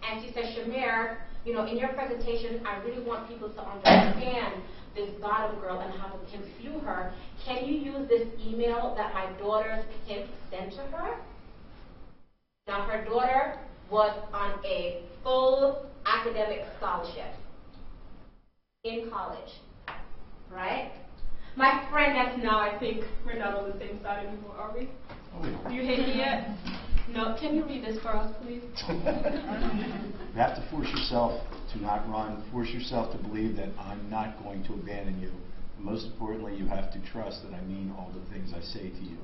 And she said, Shamir, you know, in your presentation, I really want people to understand this bottom girl and how to pimp view her. Can you use this email that my daughter's pimp sent to her? Now, her daughter was on a full academic scholarship in college, right? My friend, that's now, I think, we're not on the same side anymore, are we? Do you hate me yet? No. Can you read this for us, please? You have to force yourself to not run. Force yourself to believe that I'm not going to abandon you. Most importantly, you have to trust that I mean all the things I say to you.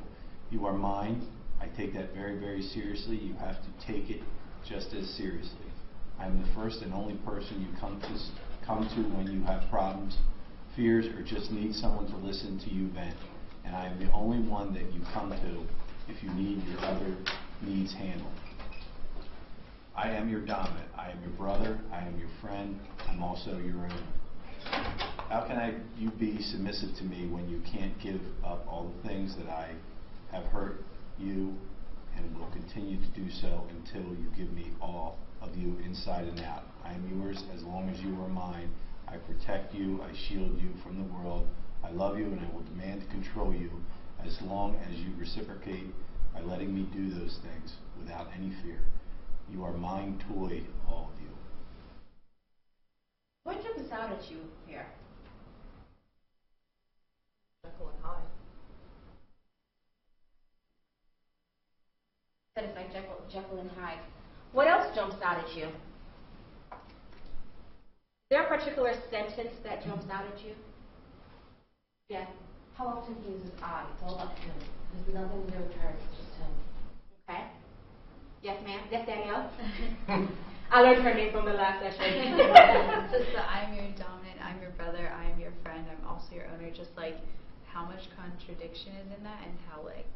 You are mine. I take that very, very seriously. You have to take it just as seriously. I'm the first and only person you come to when you have problems, fears, or just need someone to listen to you vent. And I am the only one that you come to if you need your other needs handled. I am your dominant. I am your brother. I am your friend. I'm also your owner. How can you be submissive to me when you can't give up all the things that I have hurt you and will continue to do so until you give me all of you inside and out? I am yours as long as you are mine. I protect you. I shield you from the world. I love you, and I will demand to control you as long as you reciprocate by letting me do those things without any fear. You are mine toy, all of you. What jumps out at you here? Jekyll and Hyde. That it's like Jekyll and Hyde. What else jumps out at you? Is there a particular sentence that jumps out at you? Yeah. How often he uses I? It's all about him. There's nothing in return, it's just him. Okay. Yes, ma'am. Yes, Danielle? I learned her name from the last session. Just the I'm your dominant, I'm your brother, I'm your friend, I'm also your owner. Just like how much contradiction is in that, and how like,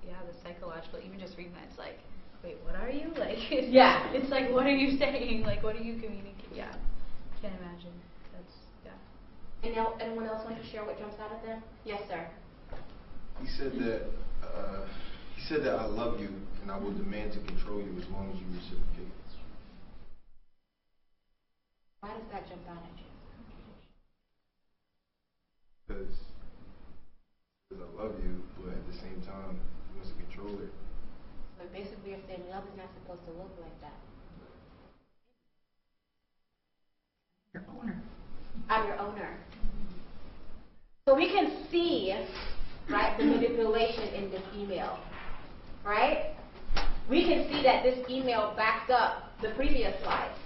yeah, the psychological, even just reading that, it's like, wait, what are you? Like, yeah. It's like, what are you saying? Like, what are you communicating? Yeah. Can't imagine. That's, yeah. And now, anyone else want to share what jumps out at them? Yes, sir. He said that I love you and I will demand to control you as long as you reciprocate. Why does that jump out at you? Because I love you, but at the same time, he wants to control it. So basically you're saying love is not supposed to look like that. Your owner. I'm your owner. So we can see, right, the manipulation in this email, right? We can see that this email backs up the previous slides,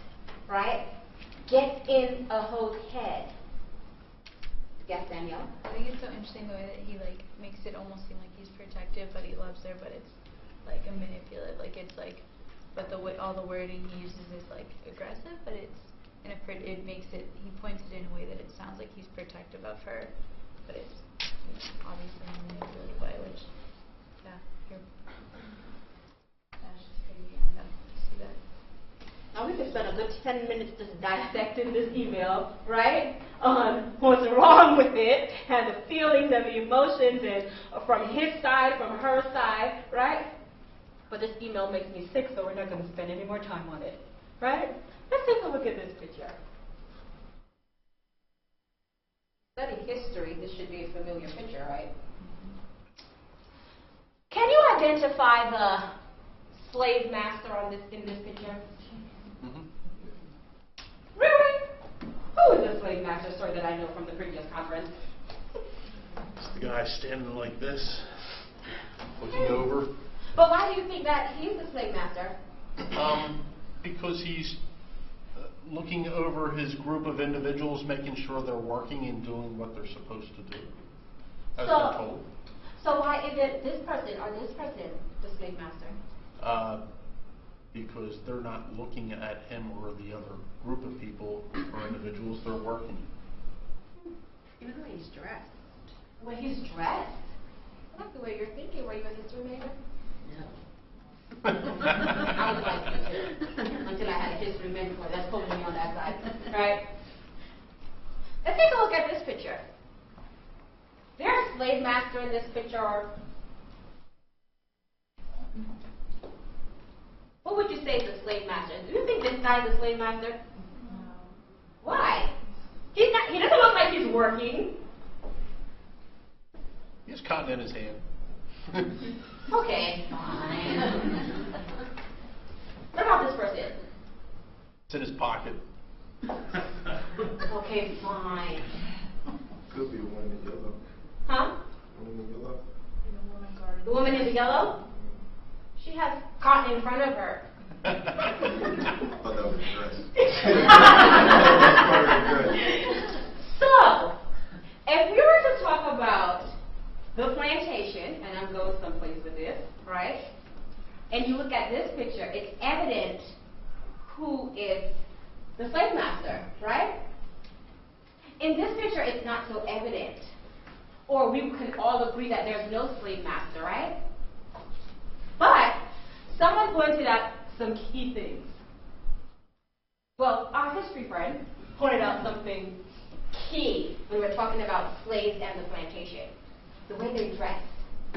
right? Gets in a hoe's head. Yes, Danielle? I think it's so interesting the way that he like makes it almost seem like he's protective, but he loves her, but it's like a manipulative, like it's like, but the way all the wording he uses is like aggressive, but it's it makes it, he points it in a way that it sounds like he's protective of her, but it's obviously in a manipulative way, which, yeah, that's just crazy. I see that. Now we could spend a good 10 minutes just dissecting this email, right? On what's wrong with it, and the feelings and the emotions, and from his side, from her side, right? But this email makes me sick, so we're not going to spend any more time on it, right? Let's take a look at this picture. Study history, this should be a familiar picture, right? Can you identify the slave master in this picture? Mm-hmm. Really? Who is the slave master, sir, that I know from the previous conference? It's the guy standing like this, looking over. But why do you think that he's the slave master? Because he's looking over his group of individuals, making sure they're working and doing what they're supposed to do, as they're told. So why isn't this person or this person the slave master? because they're not looking at him or the other group of people or individuals they're working. Even the way he's dressed. The way he's dressed? I like the way you're thinking. Were you a history major? No. I was like that too, until I had a history mentor. That's pulling me on that side, right? Let's take a look at this picture. Is there a slave master in this picture? Or what would you say is a slave master? Do you think this guy is a slave master? No. Why? He's not. He doesn't look like he's working. He has cotton in his hand. Okay, fine. What about this person? It's in his pocket. Okay, fine. Could be the one in yellow. Huh? One in yellow. The woman in the yellow? She has cotton in front of her. Oh, that was a dress. So, if we were to talk about the plantation, and I'm going someplace with this, right? And you look at this picture, it's evident who is the slave master, right? In this picture, it's not so evident. Or we can all agree that there's no slave master, right? But someone pointed out some key things. Well, our history friend pointed out something key when we're talking about slaves and the plantation. The way they dress,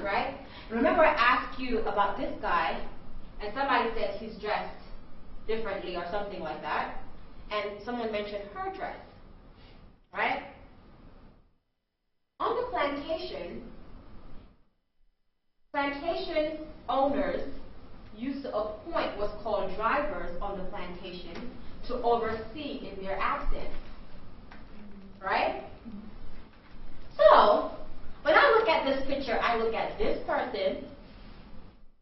right? Remember I asked you about this guy, and somebody said he's dressed differently or something like that, and someone mentioned her dress, right? On the plantation owners used to appoint what's called drivers on the plantation to oversee in their absence, right? So, when I look at this picture, I look at this person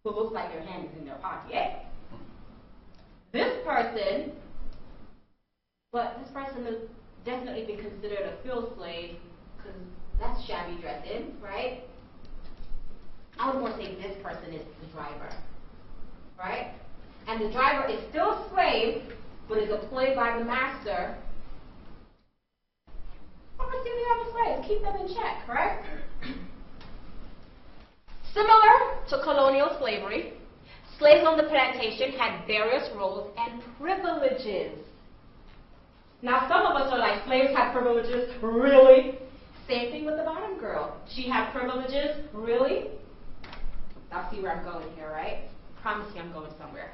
who looks like their hand is in their pocket. This person, but this person would definitely be considered a field slave because that's shabby dressing, right? I would more say this person is the driver, right? And the driver is still a slave, but is employed by the master. Oversee the other slaves, keep them in check, correct? Similar to colonial slavery, slaves on the plantation had various roles and privileges. Now, some of us are like, slaves have privileges? Really? Same thing with the bottom girl. She had privileges? Really? I'll see where I'm going here, right? Promise you I'm going somewhere.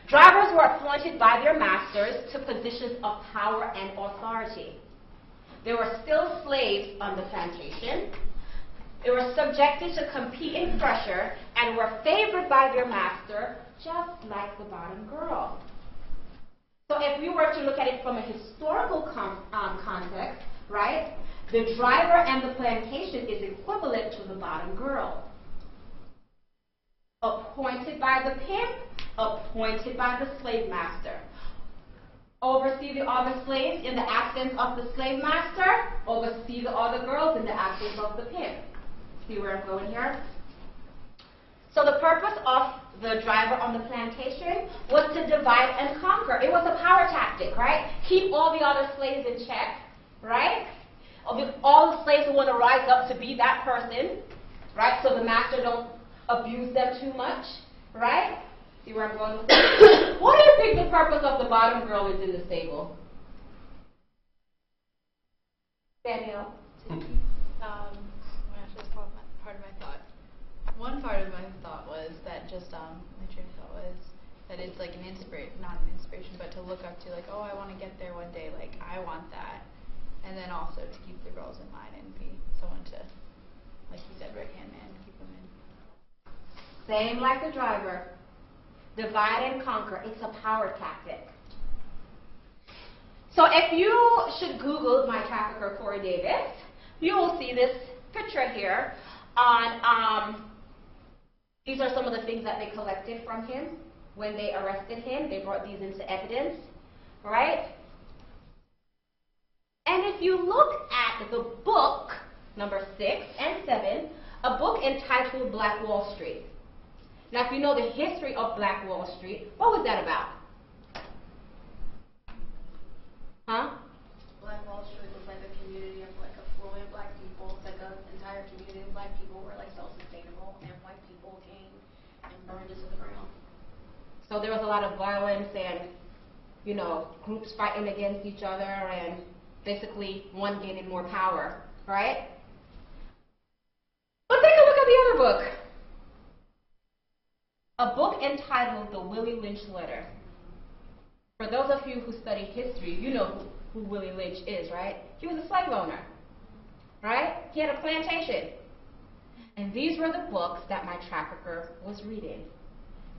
Drivers were appointed by their masters to positions of power and authority. They were still slaves on the plantation. They were subjected to competing pressure and were favored by their master, just like the bottom girl. So if we were to look at it from a historical context, right, the driver and the plantation is equivalent to the bottom girl. Appointed by the pimp, appointed by the slave master. Oversee the other slaves in the absence of the slave master, oversee the other girls in the absence of the pimp. See where I'm going here? So the purpose of the driver on the plantation was to divide and conquer. It was a power tactic, right? Keep all the other slaves in check, right? All the slaves who want to rise up to be that person, right? So the master don't abuse them too much, right? See where I'm going with this? What do you think the purpose of the bottom girl is in the stable? Danielle? Actually, it's part of my thought. One part of my thought was that my train of thought was that it's like not an inspiration, but to look up to, like, oh, I want to get there one day, like, I want that. And then also to keep the girls in line and be someone to, like you said, right-hand man, keep them in. Same like the driver. Divide and conquer. It's a power tactic. So if you should Google my trafficker, Corey Davis, you will see this picture here on, these are some of the things that they collected from him when they arrested him. They brought these into evidence, right? And if you look at the book, number 6 and 7, a book entitled Black Wall Street, Now, if you know the history of Black Wall Street, what was that about? Huh? Black Wall Street was like a community of like affluent black people, like an entire community of black people were like self-sustainable, and white people came and burned it to the ground. So there was a lot of violence and, you know, groups fighting against each other and basically one gaining more power, right? But take a look at the other book. A book entitled The Willie Lynch Letter. For those of you who study history, you know who Willie Lynch is, right? He was a slave owner, right? He had a plantation. And these were the books that my trafficker was reading.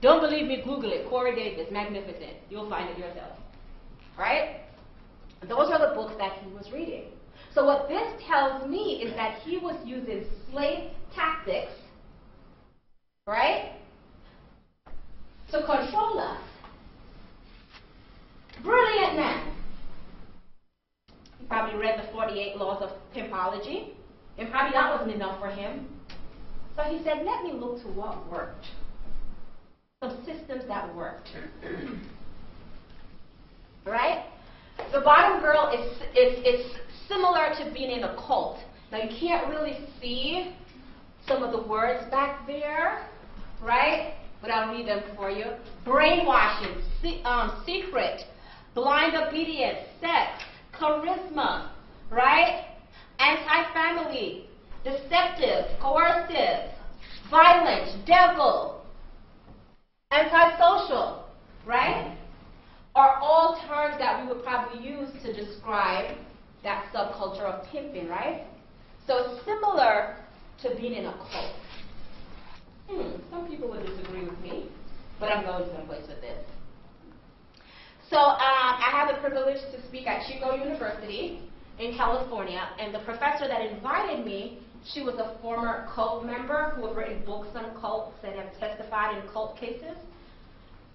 Don't believe me, Google it. Corey Davis, magnificent. You'll find it yourself, right? Those are the books that he was reading. So what this tells me is that he was using slave tactics, right, to control us. Brilliant man. He probably read the 48 laws of pimpology, and probably that wasn't enough for him. So he said, let me look to what worked. Some systems that worked. Right? The bottom girl is similar to being in a cult. Now you can't really see some of the words back there, right? But I'll read them for you. Brainwashing, secret, blind obedience, sex, charisma, right? Anti-family, deceptive, coercive, violent, devil, antisocial, right? Are all terms that we would probably use to describe that subculture of pimping, right? So it's similar to being in a cult. Some people would disagree with me, but I'm going someplace with this. So I have the privilege to speak at Chico University in California, and the professor that invited me, she was a former cult member who had written books on cults and have testified in cult cases.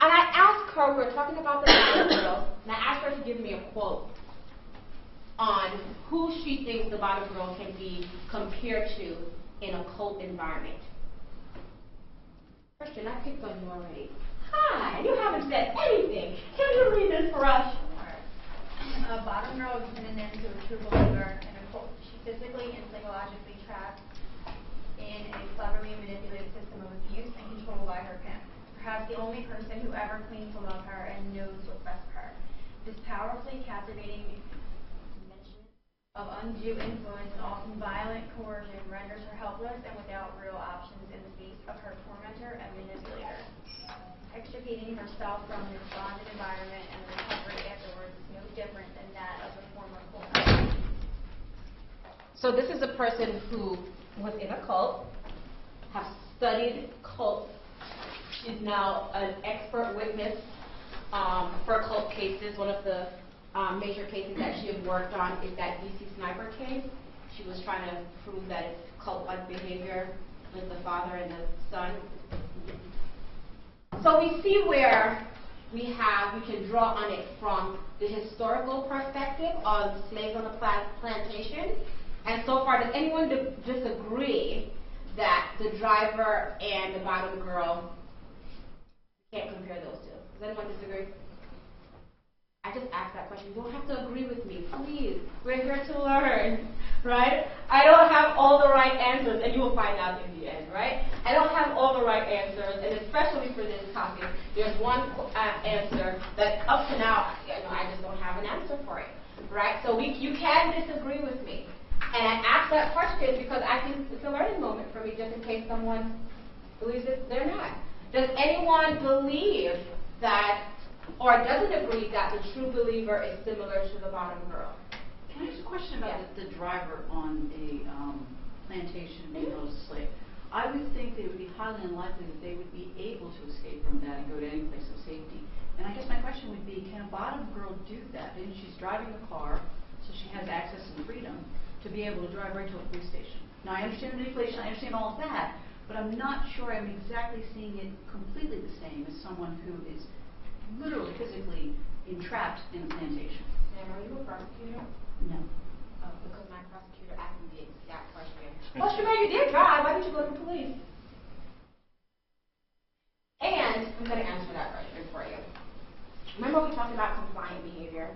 And I asked her, we were talking about the bottom girl, and I asked her to give me a quote on who she thinks the bottom girl can be compared to in a cult environment. Christian, I picked on you already. Hi, you haven't said anything. Can you read this for us? A bottom girl is turning into a true believer in a cult. She physically and psychologically trapped in a cleverly manipulated system of abuse and control by her pimp. Perhaps the only person who ever claims to love her and knows what's best for her. This powerfully captivating dimension of undue influence and often violent coercion renders her helpless and without real options in the face of her tormentor and manipulator. Extricating herself from this bonded environment and the recovery afterwards is no different than that of a former cult member. So this is a person who was in a cult, has studied cults. She's now an expert witness for cult cases. One of the major cases that she had worked on is that DC sniper case. She was trying to prove that it's cult-like behavior with the father and the son. So we see where we can draw on it from the historical perspective of slaves on the plantation. And so far, does anyone disagree that the driver and the bottom girl can't compare those two? Does anyone disagree? I just asked that question. You don't have to agree with me, please. We're here to learn, right? I don't have all the right answers, and you will find out in the end, right? I don't have all the right answers, and especially for this topic, there's one answer that up to now, I just don't have an answer for it, right? So you can disagree with me. And I ask that question because I think it's a learning moment for me, just in case someone believes that they're not. Does anyone believe that, or doesn't agree that the true believer is similar to the bottom girl? Can I ask a question about the driver on a plantation being held as a slave? I would think that it would be highly unlikely that they would be able to escape from that and go to any place of safety. And I guess my question would be, can a bottom girl do that? And she's driving the car, so she has access and freedom to be able to drive right to a police station. Now, I understand manipulation, I understand all of that, but I'm not sure I'm exactly seeing it completely the same as someone who is literally, physically entrapped in a plantation. Sam, are you a prosecutor? No. Because my prosecutor asked me the exact question. Well, sure, you did drive. Why didn't you go to the police? gonna answer that question for you. Remember we talked about compliant behavior?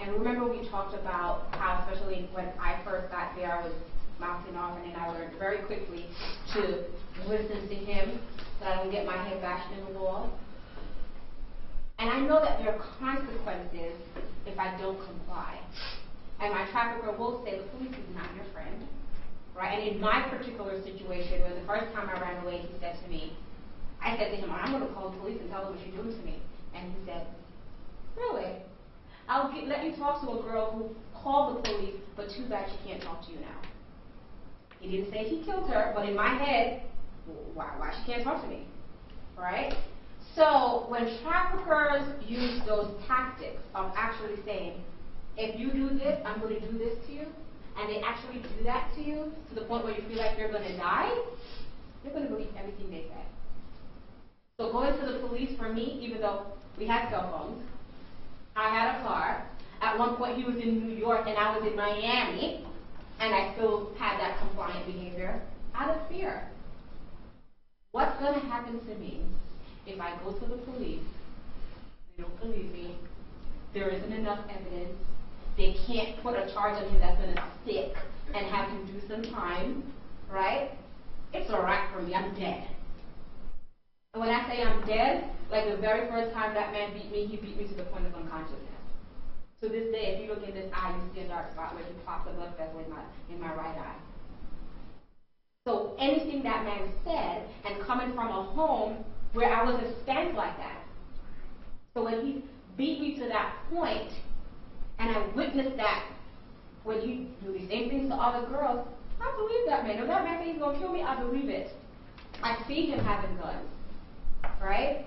And remember we talked about how, especially when I first got there, I was mouthing off, and then I learned very quickly to listen to him so that I don't get my head bashed in the wall. And I know that there are consequences if I don't comply. And my trafficker will say, the police is not your friend, right? And in my particular situation, when the first time I ran away, he said to me, I said to him, I'm going to call the police and tell them what you're doing to me. And he said, really? I'll let you talk to a girl who called the police, but too bad she can't talk to you now. He didn't say he killed her, but in my head, why she can't talk to me, right? So when traffickers use those tactics of actually saying, if you do this, I'm going to do this to you, and they actually do that to you to the point where you feel like you're going to die, you're going to believe everything they say. So going to the police for me, even though we had cell phones, I had a car. At one point he was in New York and I was in Miami, and I still had that compliant behavior out of fear. What's going to happen to me if I go to the police, they don't believe me, there isn't enough evidence, they can't put a charge on him that's going to stick and have him do some time, right? It's a wrap for me, I'm dead. And when I say I'm dead, like the very first time that man beat me, he beat me to the point of unconsciousness. To this day, if you look in this eye, you see a dark spot where he popped a blood vessel in my right eye. So anything that man said, and coming from a home where I wasn't spanked like that. So when he beat me to that point, and I witnessed that when you do the same things to other girls, I believe that man. If that man says he's going to kill me, I believe it. I see him having guns, right?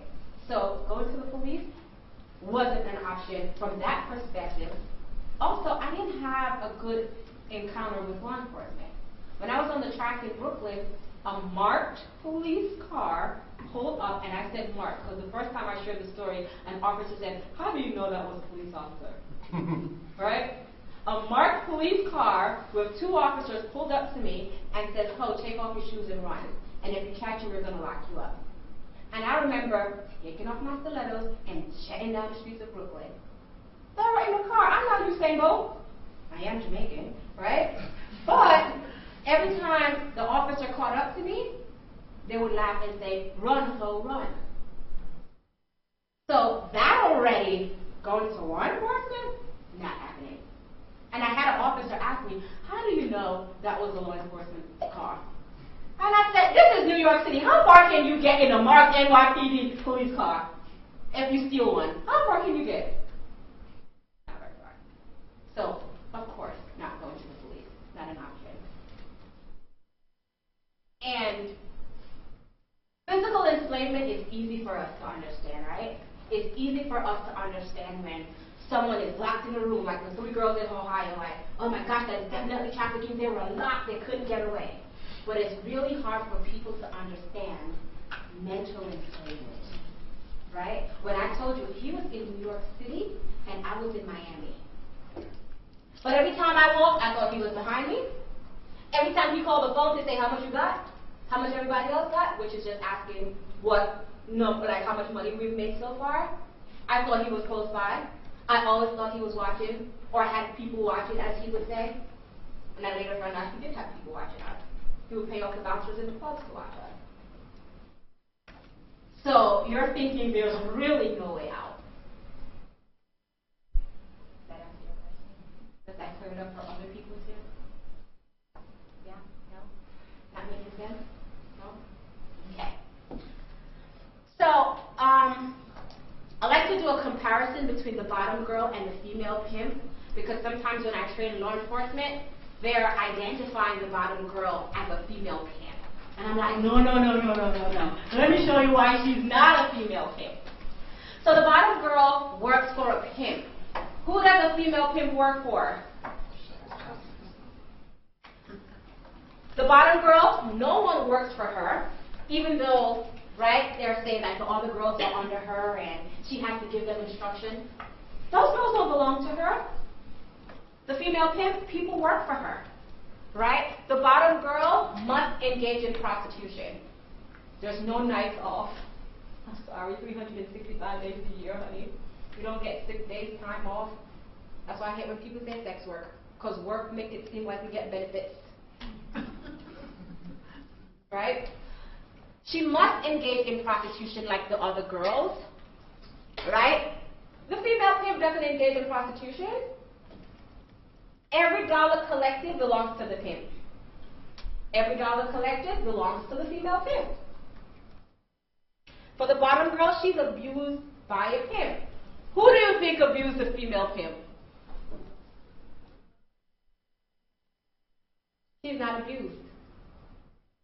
So going to the police wasn't an option from that perspective. Also, I didn't have a good encounter with law enforcement. When I was on the track in Brooklyn, a marked police car pulled up, and I said marked, because the first time I shared the story, an officer said, how do you know that was a police officer? Right? A marked police car with two officers pulled up to me and said, "Ho, take off your shoes and run. And if you catch you, we're going to lock you up." And I remember taking off my stilettos and jetting down the streets of Brooklyn. They were in the car. I'm not Usain Bolt. I am Jamaican, right? But every time the officer caught up to me, they would laugh and say, "Run, Ho, run." So that already, going to law enforcement, not happening. And I had an officer ask me, "How do you know that was a law enforcement car?" And I said, "This is New York City. How far can you get in a marked NYPD police car if you steal one? How far can you get?" Not very far. So, of course, not going to the police. Not an option. And physical enslavement is easy for us to understand, right? It's easy for us to understand when someone is locked in a room, like the 3 girls in Ohio, like, oh my gosh, that's definitely trafficking. They were locked, they couldn't get away. But it's really hard for people to understand mental enslavement, right? When I told you, he was in New York City and I was in Miami. But every time I walked, I thought he was behind me. Every time he called the phone to say how much you got, how much everybody else got, which is just asking what number, like how much money we've made so far, I thought he was close by. I always thought he was watching, or had people watching, as he would say. And I later found out he did have people watching us. He would pay off the bouncers in the clubs to watch us. So you're thinking there's really no way out. Does that answer your question? Does that clear it up for other people too? Yeah? No? Not making sense? No? Okay. So, I like to do a comparison between the bottom girl and the female pimp, because sometimes when I train law enforcement, they're identifying the bottom girl as a female pimp. And I'm like, no. Let me show you why she's not a female pimp. So the bottom girl works for a pimp. Who does a female pimp work for? The bottom girl, no one works for her, even though, right, they're saying that all the girls are under her and she has to give them instruction. Those girls don't belong to her. The female pimp, people work for her, right? The bottom girl must engage in prostitution. There's no nights off. Sorry, 365 days a year, honey. You don't get 6 days time off. That's why I hate when people say sex work, because work make it seem like we get benefits. Right? She must engage in prostitution like the other girls. Right? The female pimp doesn't engage in prostitution. Every dollar collected belongs to the pimp. Every dollar collected belongs to the female pimp. For the bottom girl, she's abused by a pimp. Who do you think abused the female pimp? She's not abused.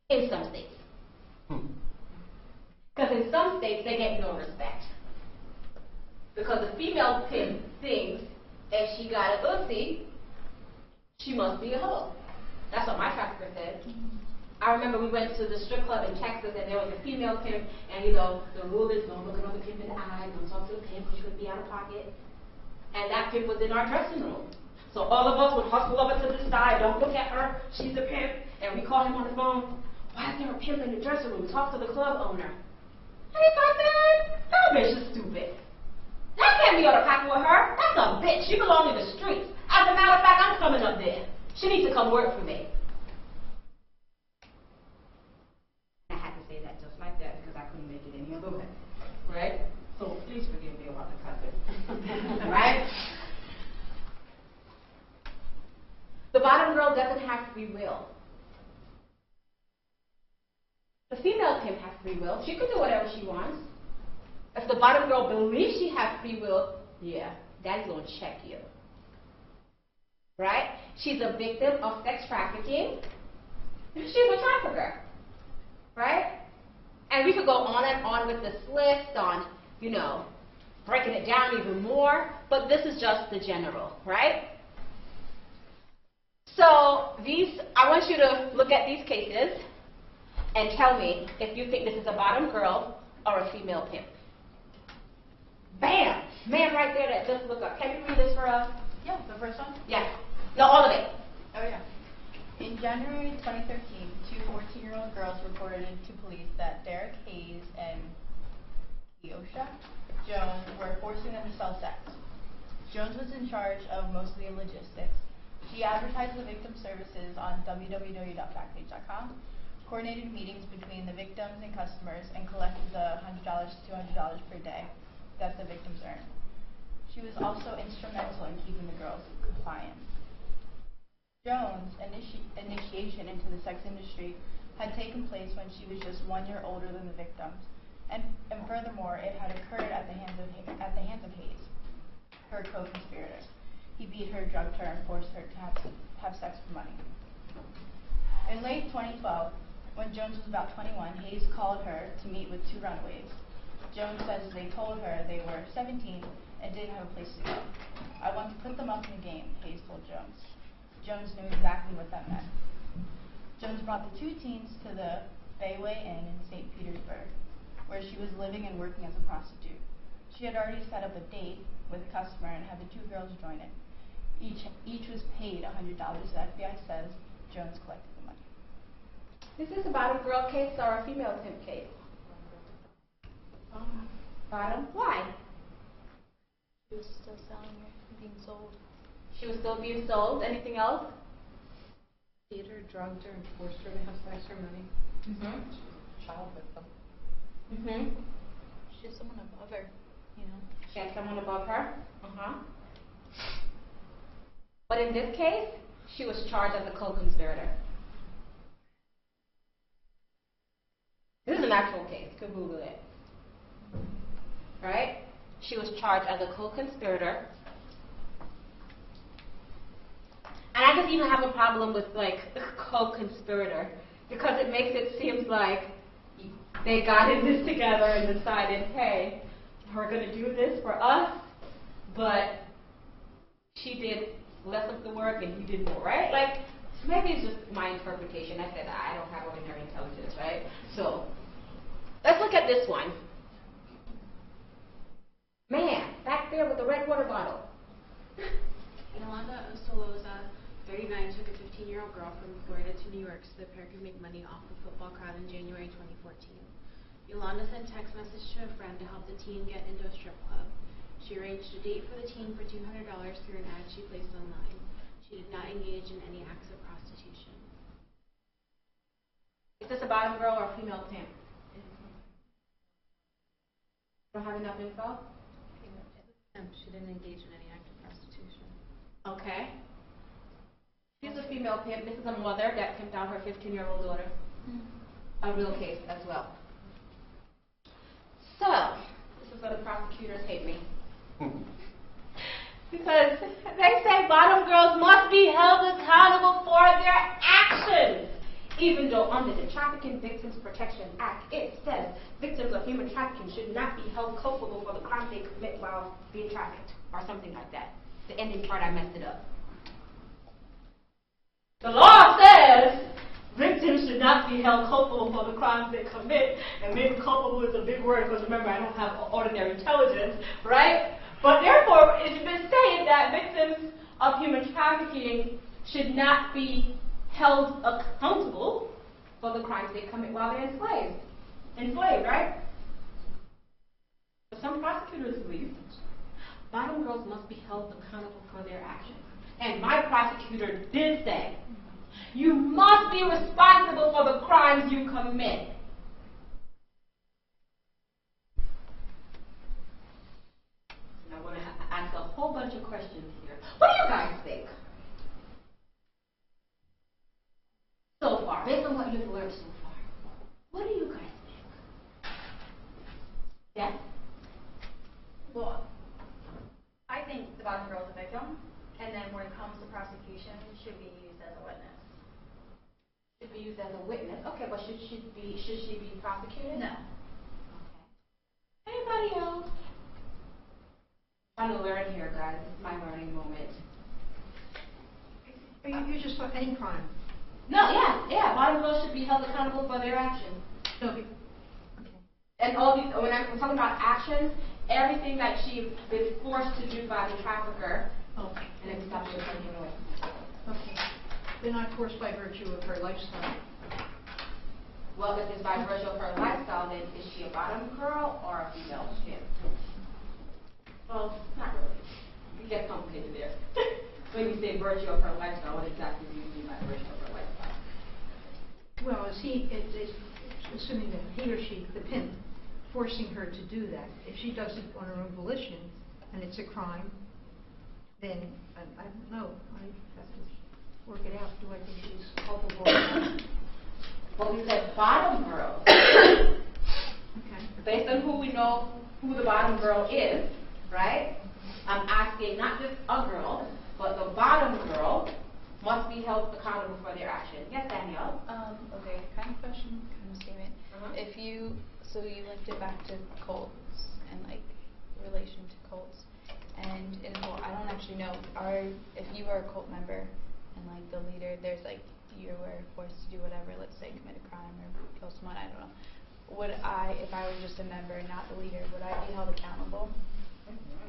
In some states. Because in some states, they get no respect. Because the female pimp thinks if she got a pussy, she must be a hoe. That's what my trafficker said. I remember we went to the strip club in Texas, and there was a female pimp, and you know, the rule is don't look another pimp in the eye, don't talk to the pimp, she could be out of pocket. And that pimp was in our dressing room. So all of us would hustle over to the side, don't look at her, she's the pimp. And we called him on the phone, why is there a pimp in the dressing room? Talk to the club owner. And he said, that bitch is stupid. That can't be out of pocket with her. That's a bitch. She belongs in the streets. As a matter of fact, I'm coming up there. She needs to come work for me. I had to say that just like that because I couldn't make it any other way. Right? So please forgive me about the cussing. Right? The bottom girl doesn't have free will. The female pimp has free will. She can do whatever she wants. If the bottom girl believes she has free will, yeah, daddy's going to check you. Right? She's a victim of sex trafficking. She's a trafficker. Right? And we could go on and on with this list on, you know, breaking it down even more, but this is just the general, right? So I want you to look at these cases and tell me if you think this is a bottom girl or a female pimp. Bam! Man right there that just looked up. Can you read this for us? Yeah, the first one? Yeah. No, all of it. Oh, yeah. In January 2013, two 14-year-old girls reported to police that Derek Hayes and Keosha Jones were forcing them to sell sex. Jones was in charge of mostly logistics. She advertised the victim services on www.backpage.com, coordinated meetings between the victims and customers, and collected the $100 to $200 per day that the victims earned. She was also instrumental in keeping the girls compliant. Jones' initiation into the sex industry had taken place when she was just 1 year older than the victims, and furthermore, it had occurred at the hands of Hayes, her co-conspirator. He beat her, drugged her, and forced her to have sex for money. In late 2012, when Jones was about 21, Hayes called her to meet with two runaways. Jones says they told her they were 17 and didn't have a place to go. I want to put them up in the game, Hayes told Jones. Jones knew exactly what that meant. Jones brought the two teens to the Bayway Inn in St. Petersburg, where she was living and working as a prostitute. She had already set up a date with a customer and had the two girls join it. Each was paid $100. The FBI says Jones collected the money. Is this a bottom girl case or a female pimp case? Bottom. Why? She was still selling her, being sold. She was still being sold. Anything else? Beat her, drugged her, and forced her to have sex for money. Mm-hmm. Child victim. Mm-hmm. She had someone above her, you know. She had someone above her? Uh-huh. But in this case, she was charged as a co-conspirator. This is an actual case. You can Google it. Right? She was charged as a co-conspirator. And I just even have a problem with, like, co-conspirator, because it makes it seem like they got in this together and decided, hey, we're going to do this for us, but she did less of the work and he did more, right? Like, maybe it's just my interpretation. I said I don't have ordinary intelligence, right? So, let's look at this one. Man, back there with the red water bottle. Yolanda Ostoloza, 39, took a 15-year-old girl from Florida to New York so the pair could make money off the football crowd in January 2014. Yolanda sent text message to a friend to help the teen get into a strip club. She arranged a date for the teen for $200 through an ad she placed online. She did not engage in any acts of prostitution. Is this a bottom girl or a female pimp? Don't have enough info? She didn't engage in any act of prostitution. Okay. She's a female pimp. This is a mother that pimped out her 15-year-old daughter. A real case as well. So, this is where the prosecutors hate me. Because they say bottom girls must be held accountable for their actions. Even though under the Trafficking Victims Protection Act, it says victims of human trafficking should not be held culpable for the crimes they commit while being trafficked, or something like that. The ending part, I messed it up. The law says victims should not be held culpable for the crimes they commit, and maybe culpable is a big word because remember, I don't have ordinary intelligence, right? But therefore, it's been saying that victims of human trafficking should not be held accountable for the crimes they commit while they're enslaved, right? But some prosecutors believe bottom girls must be held accountable for their actions. And my prosecutor did say, you must be responsible for the crimes you commit. And I want to ask a whole bunch of questions here. What do you guys think? So far, based on what you've learned so far, what do you guys think? Yes? Well, I think the bottom girl is a victim, and then when it comes to prosecution, should be used as a witness. Should be used as a witness. Okay, but should she be prosecuted? No. Okay. Anybody else? I'm trying to learn here, guys. This is my learning moment. You just thought any crime? No, yeah. Bottom girls should be held accountable for their actions. No, okay. And all these, when I'm talking about actions, everything that she's been forced to do by the trafficker, and then stop her from doing it. Okay. They're not forced by virtue of her lifestyle. Well, if it's by virtue of her lifestyle, then is she a bottom girl or a female pimp? Well, not really. It gets complicated there. When you say virtue of her lifestyle, what exactly do you mean by virtue of her lifestyle? Well, it's assuming that he or she, the pimp, forcing her to do that. If she does it on her own volition and it's a crime, then I don't know. I have to work it out. Do I think she's culpable or not? Well, we said bottom girl. Okay. Based on who we know who the bottom girl is, right? I'm asking not just a girl, but the bottom girl must be held accountable for their action. Yes, Danielle? Okay, kind of question, kind of statement. If you, so you linked it back to cults and like relation to cults. And in a cult, I don't actually know, if you are a cult member and like the leader, there's like, you were forced to do whatever, let's say commit a crime or kill someone, I don't know. Would I, if I was just a member, not the leader, would I be held accountable?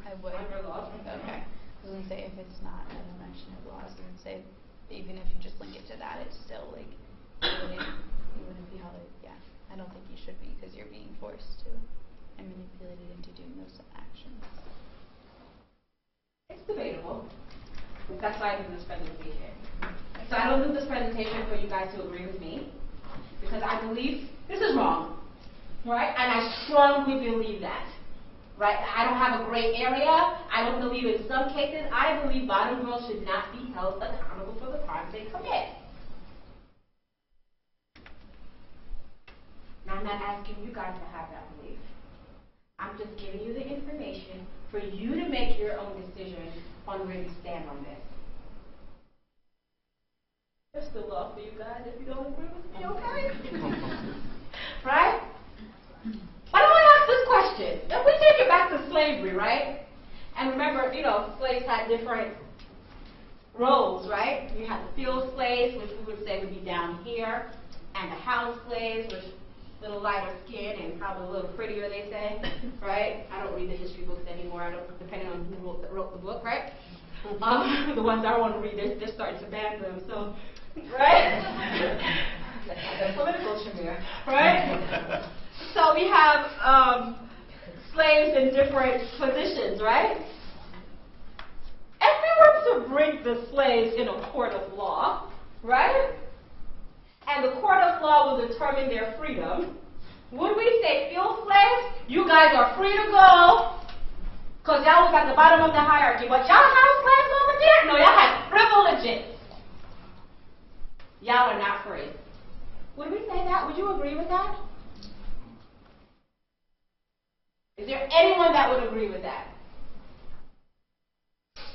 I would. Under law. Okay. I was going to say, if it's not, I don't actually know laws, I would say, even if you just link it to that, it's still like, you wouldn't be held, yeah. I don't think you should be, because you're being forced to and manipulated into doing those actions. It's debatable. That's why I do this presentation. So I don't do this presentation for you guys to agree with me, because I believe this is wrong, right? And I strongly believe that, right? I don't have a gray area. I don't believe in some cases. I believe bottom girls should not be held accountable for the crimes they commit. Now, I'm not asking you guys to have that belief. I'm just giving you the information for you to make your own decision on where you stand on this. There's still love for you guys if you don't agree with me, okay? Right? But I want to ask this question. If we take it back to slavery, right? And remember, slaves had different roles, right? You had the field slaves, which we would say would be down here, and the house slaves, which little lighter skin and probably a little prettier, they say, right? I don't read the history books anymore. I don't, depending on who wrote the book, right? The ones I want to read, they're starting to ban them, so, right? That's political, Shamir, right? So we have slaves in different positions, right? If we were to bring the slaves in a court of law, right? And the court of law will determine their freedom, would we say, "Field slaves, you guys are free to go, because y'all was at the bottom of the hierarchy, but y'all have slaves over there? No, y'all have privileges. Y'all are not free." Would we say that? Would you agree with that? Is there anyone that would agree with that?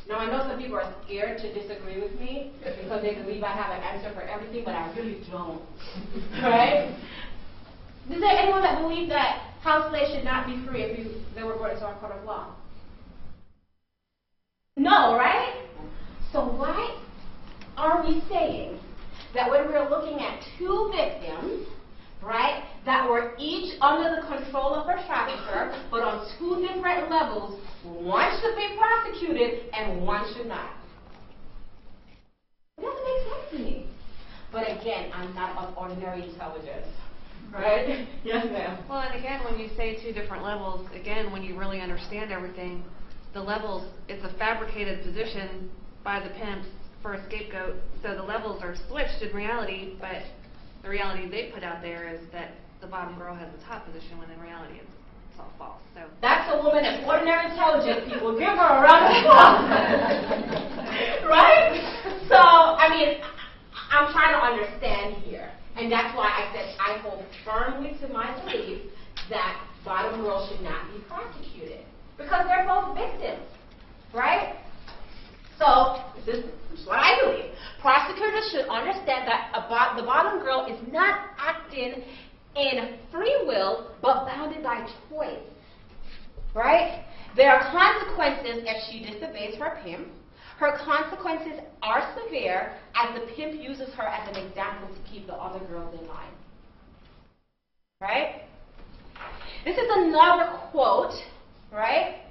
Now, I know some people are scared to disagree with me because they believe I have an answer for everything, but I really don't. Right? Is there anyone that believes that house slaves should not be free if they were brought into our court of law? No, right? So why are we saying that when we're looking at two victims, right, that were each under the control of a trafficker, but on two different levels, one should be prosecuted and one should not? It doesn't make sense to me. But again, I'm not of ordinary intelligence. Right? Yes, ma'am. Well, and again, when you say two different levels, again, when you really understand everything, the levels, it's a fabricated position by the pimps for a scapegoat, so the levels are switched in reality, but the reality they put out there is that the bottom girl has the top position, when in reality it's all false. So that's a woman of ordinary intelligence, people. Give her a round of applause. Right? So, I mean, I'm trying to understand here. And that's why I said I hold firmly to my belief that bottom girls should not be prosecuted. Because they're both victims. Right? So, this is what I believe. Prosecutors should understand that the bottom girl is not acting in free will, but bounded by choice. Right? There are consequences if she disobeys her pimp. Her consequences are severe as the pimp uses her as an example to keep the other girls in line. Right? This is another quote, right?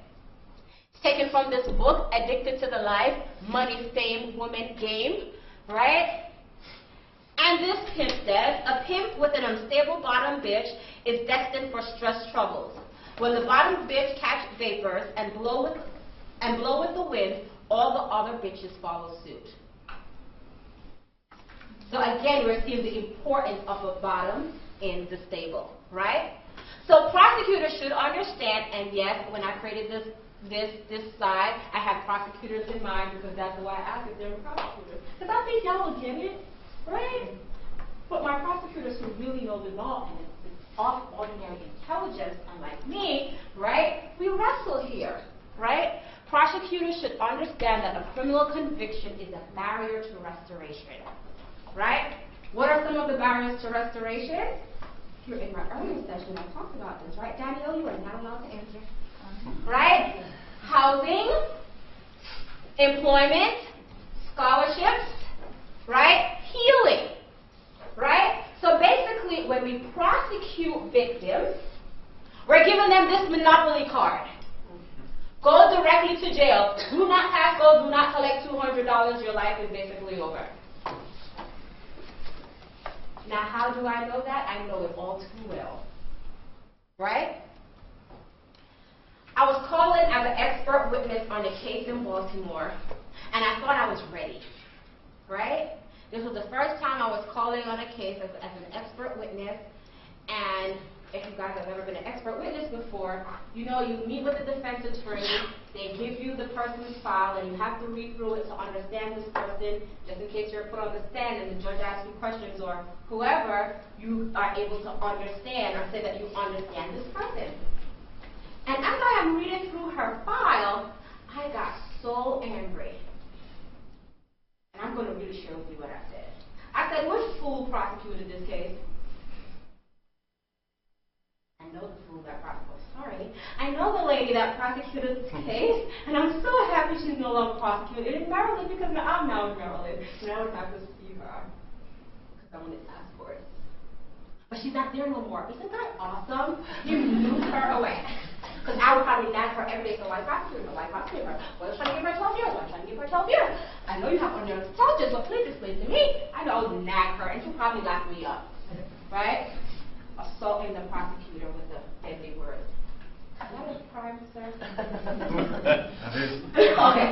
It's taken from this book, Addicted to the Life, Money, Fame, Woman, Game, right? And this pimp says, "A pimp with an unstable bottom bitch is destined for stress troubles. When the bottom bitch catch vapors and blow with the wind, all the other bitches follow suit." So again, we're seeing the importance of a bottom in the stable, right? So prosecutors should understand, and yes, when I created this side, I have prosecutors in mind because that's why I asked if they're prosecutors. Because I think y'all will get it, right? But my prosecutors who really know the law and it's off ordinary intelligence, unlike me, right? We wrestle here, right? Prosecutors should understand that a criminal conviction is a barrier to restoration, right? What are some of the barriers to restoration? Here in my earlier session, I talked about this, right? Danielle, you are not allowed to answer. Right? Housing, employment, scholarships, right? Healing, right? So basically, when we prosecute victims, we're giving them this monopoly card. Go directly to jail. Do not pass go, do not collect $200. Your life is basically over. Now, how do I know that? I know it all too well. Right? I was called in as an expert witness on a case in Baltimore, and I thought I was ready. Right? This was the first time I was called in on a case as an expert witness, and if you guys have ever been an expert witness before, you know you meet with the defense attorney, they give you the person's file, and you have to read through it to understand this person, just in case you're put on the stand and the judge asks you questions or whoever, you are able to understand or say that you understand this person. And as I am reading through her file, I got so angry. And I'm going to really share with you what I said. I said, which fool prosecuted this case? I know the fool that prosecuted. Sorry. I know the lady that prosecuted this case, and I'm so happy she's no longer prosecuted in Maryland because I'm now in Maryland, and I would have to see her because I wanted to ask for it. But she's not there no more. Isn't that awesome? You moved her away. Because I would probably nag her every day, so why prosecute her? Why prosecute her? Why are you trying to give her 12 years? Why are you trying to give her 12 years? I know you have ordinary intelligence, but please explain to me. I know I would nag her, and she'll probably lock me up. Right? assaulting the prosecutor with a deadly word. Is that a crime, sir? Okay,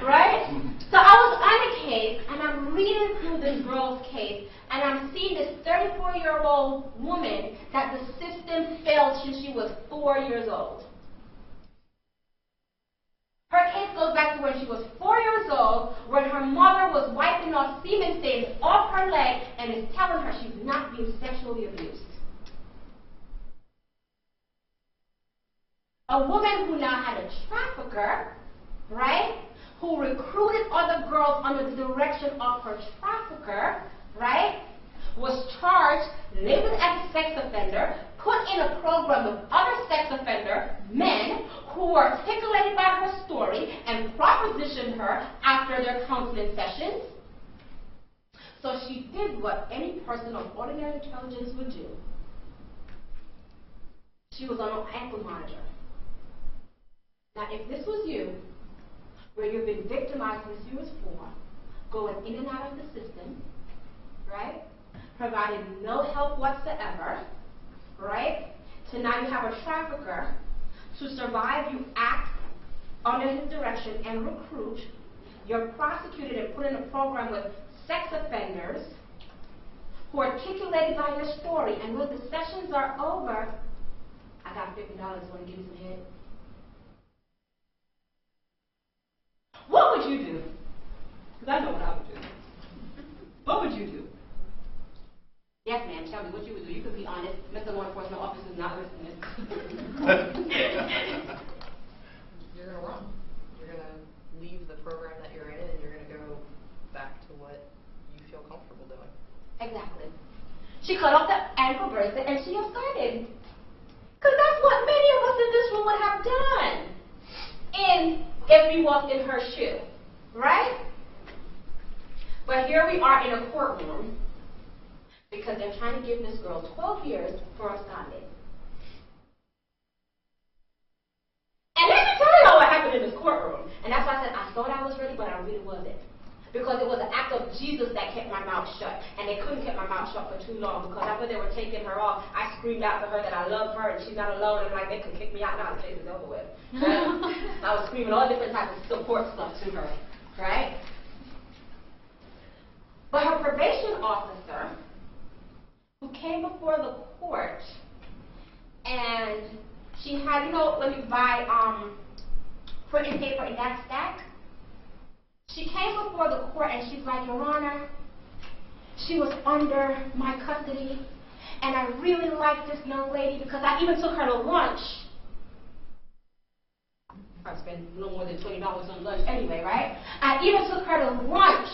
right? So I was on a case, and I'm reading through this girl's case, and I'm seeing this 34-year-old woman that the system failed since she was 4 years old. Her case goes back to when she was 4 years old, when her mother was wiping off semen stains off her leg and is telling her she's not being sexually abused. A woman who now had a trafficker, right, who recruited other girls under the direction of her trafficker, right, was charged, labeled as a sex offender, put in a program with other sex offender men who were articulated by her story and propositioned her after their counseling sessions. So she did what any person of ordinary intelligence would do. She was on an ankle monitor. Now, if this was you, where you've been victimized since you was 4, going in and out of the system, right, providing no help whatsoever, right, so now you have a trafficker. To survive, you act under his direction and recruit. You're prosecuted and put in a program with sex offenders who are articulated by your story, and when the sessions are over, I got $50, want to give me some head? What would you do? Because I know what I would do. What would you do? Yes, ma'am. Tell me what you would do. You could be honest. Mr. Law Enforcement Officer is not listening. You're going to run. You're going to leave the program that you're in, and you're going to go back to what you feel comfortable doing. Exactly. She cut off the ankle bracelet and she absconded. Because that's what many of us in this room would have done if we walked in her shoe, right? But here we are in a courtroom because they're trying to give this girl 12 years for absconding. And let me tell y'all what happened in this courtroom. And that's why I said I thought I was ready, but I really wasn't. Because it was an act of Jesus that kept my mouth shut. And they couldn't keep my mouth shut for too long, because after they were taking her off, I screamed out to her that I love her and she's not alone. And I'm like, they could kick me out now, the case is over with. I was screaming all different types of support stuff to her, right? But her probation officer, who came before the court, and she had, you know, when you buy printing paper in that stack, she came before the court and she's like, Your Honor, she was under my custody, and I really like this young lady because I even took her to lunch. I spent no more than $20 on lunch anyway, right? I even took her to lunch.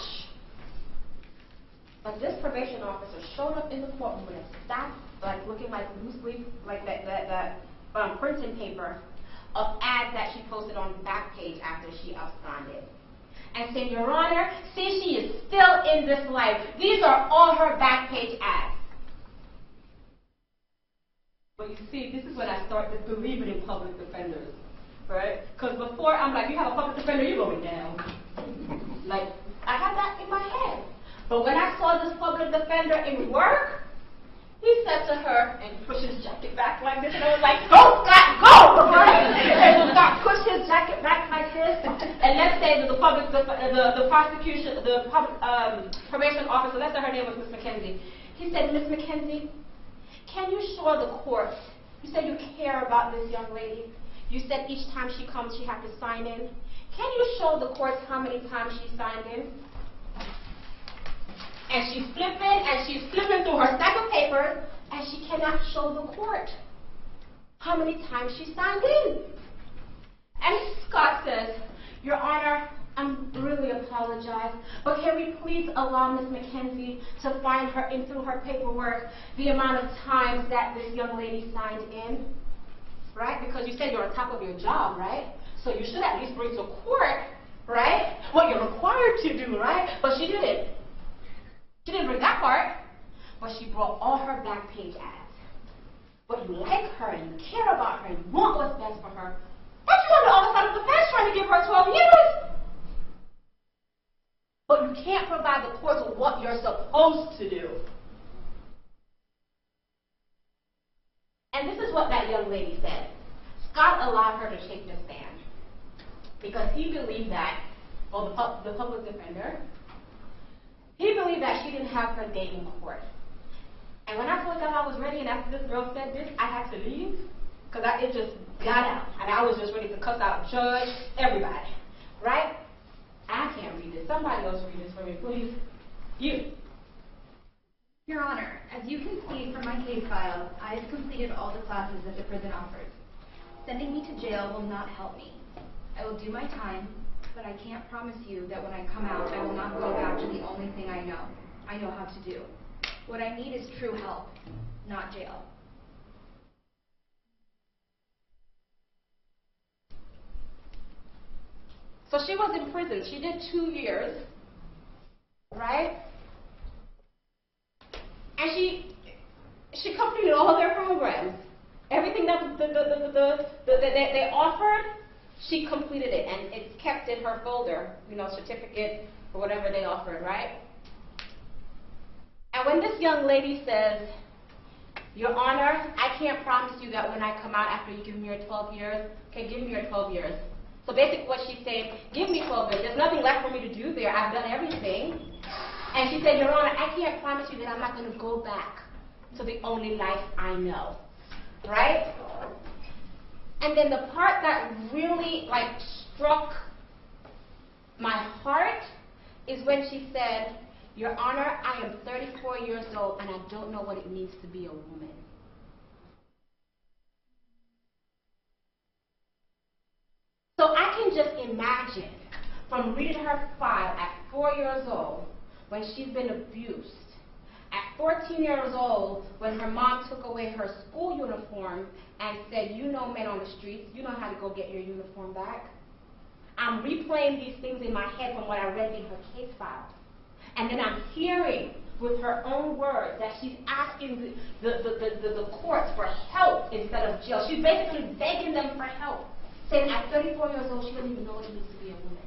But this probation officer showed up in the courtroom with a stack, like looking like loose leaf, like that printing paper of ads that she posted on the back page after she absconded. And said, Your Honor, see, she is still in this life. These are all her back page ads. But you see, this is when I started believing in public defenders, right? Because before, I'm like, you have a public defender, you're going down. Like, I had that in my head. But when I saw this public defender in work, he said to her, and pushed his jacket back like this, and I was like, Go, Scott, go! Right? And so Scott pushed his jacket back like this, and let's say that the prosecution, the public probation officer, let's say her name was Miss McKenzie. He said, Miss McKenzie, can you show the court, you said you care about this young lady. You said each time she comes, she has to sign in. Can you show the court how many times she signed in? And she's flipping through her stack of papers, and she cannot show the court how many times she signed in. And Scott says, Your Honor, I'm really apologize, but can we please allow Ms. McKenzie to find her in through her paperwork the amount of times that this young lady signed in? Right? Because you said you're on top of your job, right? So you should at least bring to court, right, what you're required to do, right? But she didn't. She didn't bring that part, but she brought all her back page ads. But you like her, and you care about her, and you want what's best for her. But you on the other side of the fence trying to give her 12 years. But you can't provide the court with what you're supposed to do. And this is what that young lady said. Scott allowed her to take the stand because he believed that, or the public defender, he believed that she didn't have her day in court. And when I told them I was ready, and after this girl said this, I had to leave because it just got out, and I was just ready to cuss out judge, everybody, right? I can't read this. Somebody else read this for me, please. You. Your Honor, as you can see from my case file, I have completed all the classes that the prison offers. Sending me to jail will not help me. I will do my time, but I can't promise you that when I come out, I will not go back to the only thing I know how to do. What I need is true help, not jail. So she was in prison. She did 2 years, right? And she completed all their programs. Everything that they offered, she completed it, and it's kept in her folder, certificate or whatever they offered, right? And when this young lady says, Your Honor, I can't promise you that when I come out after you give me your 12 years, okay, give me your 12 years. So basically what she's saying, give me 12 years. There's nothing left for me to do there. I've done everything. And she said, Your Honor, I can't promise you that I'm not going to go back to the only life I know. Right? And then the part that really struck my heart is when she said, Your Honor, I am 34 years old and I don't know what it means to be a woman. So I can just imagine from reading her file at 4 years old when she's been abused, at 14 years old when her mom took away her school uniform and said, you know men on the streets, you know how to go get your uniform back. I'm replaying these things in my head from what I read in her case file. And then I'm hearing with her own words that she's asking the courts for help instead of jail. She's basically begging them for help, saying at 34 years old she doesn't even know what it means to be a woman.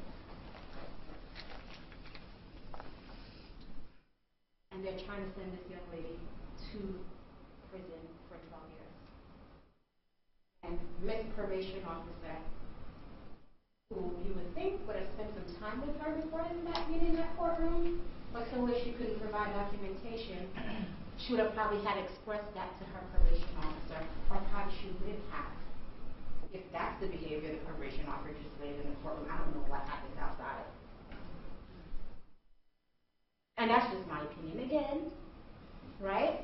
And they're trying to send this young lady to prison for 12 years. And Miss Probation Officer, who you would think would have spent some time with her before being in that courtroom, but so if she couldn't provide documentation, she would have probably had expressed that to her probation officer, or probably she wouldn't have. If that's the behavior the probation officer displayed in the courtroom, I don't know what happens outside. And that's just my opinion again, right?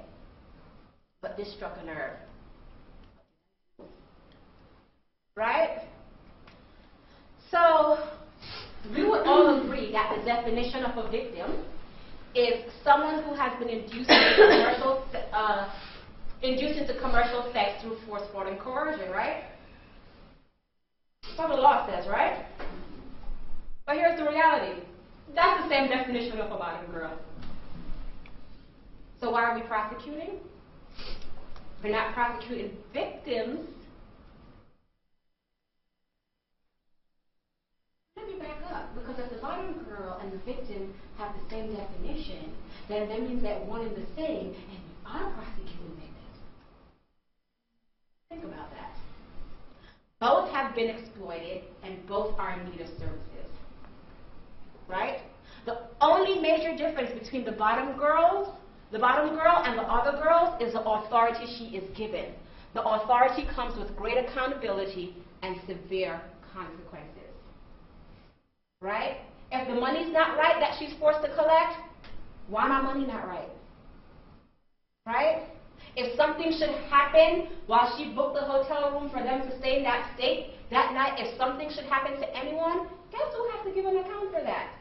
But this struck a nerve. Right? So, we would all agree that the definition of a victim is someone who has been induced into commercial sex through force, fraud, and coercion, right? That's what the law says, right? But here's the reality. That's the same definition of a bottom girl. So why are we prosecuting? We're not prosecuting victims. Let me back up, because if the bottom girl and the victim have the same definition, then that means that one is the same, and we are prosecuting victims. Think about that. Both have been exploited, and both are in need of services. Right? The only major difference between the bottom girl and the other girls is the authority she is given. The authority comes with great accountability and severe consequences. Right? If the money's not right that she's forced to collect, why my money not right? Right? If something should happen while she booked the hotel room for them to stay in that state that night, if something should happen to anyone, guess who has to give an account for that?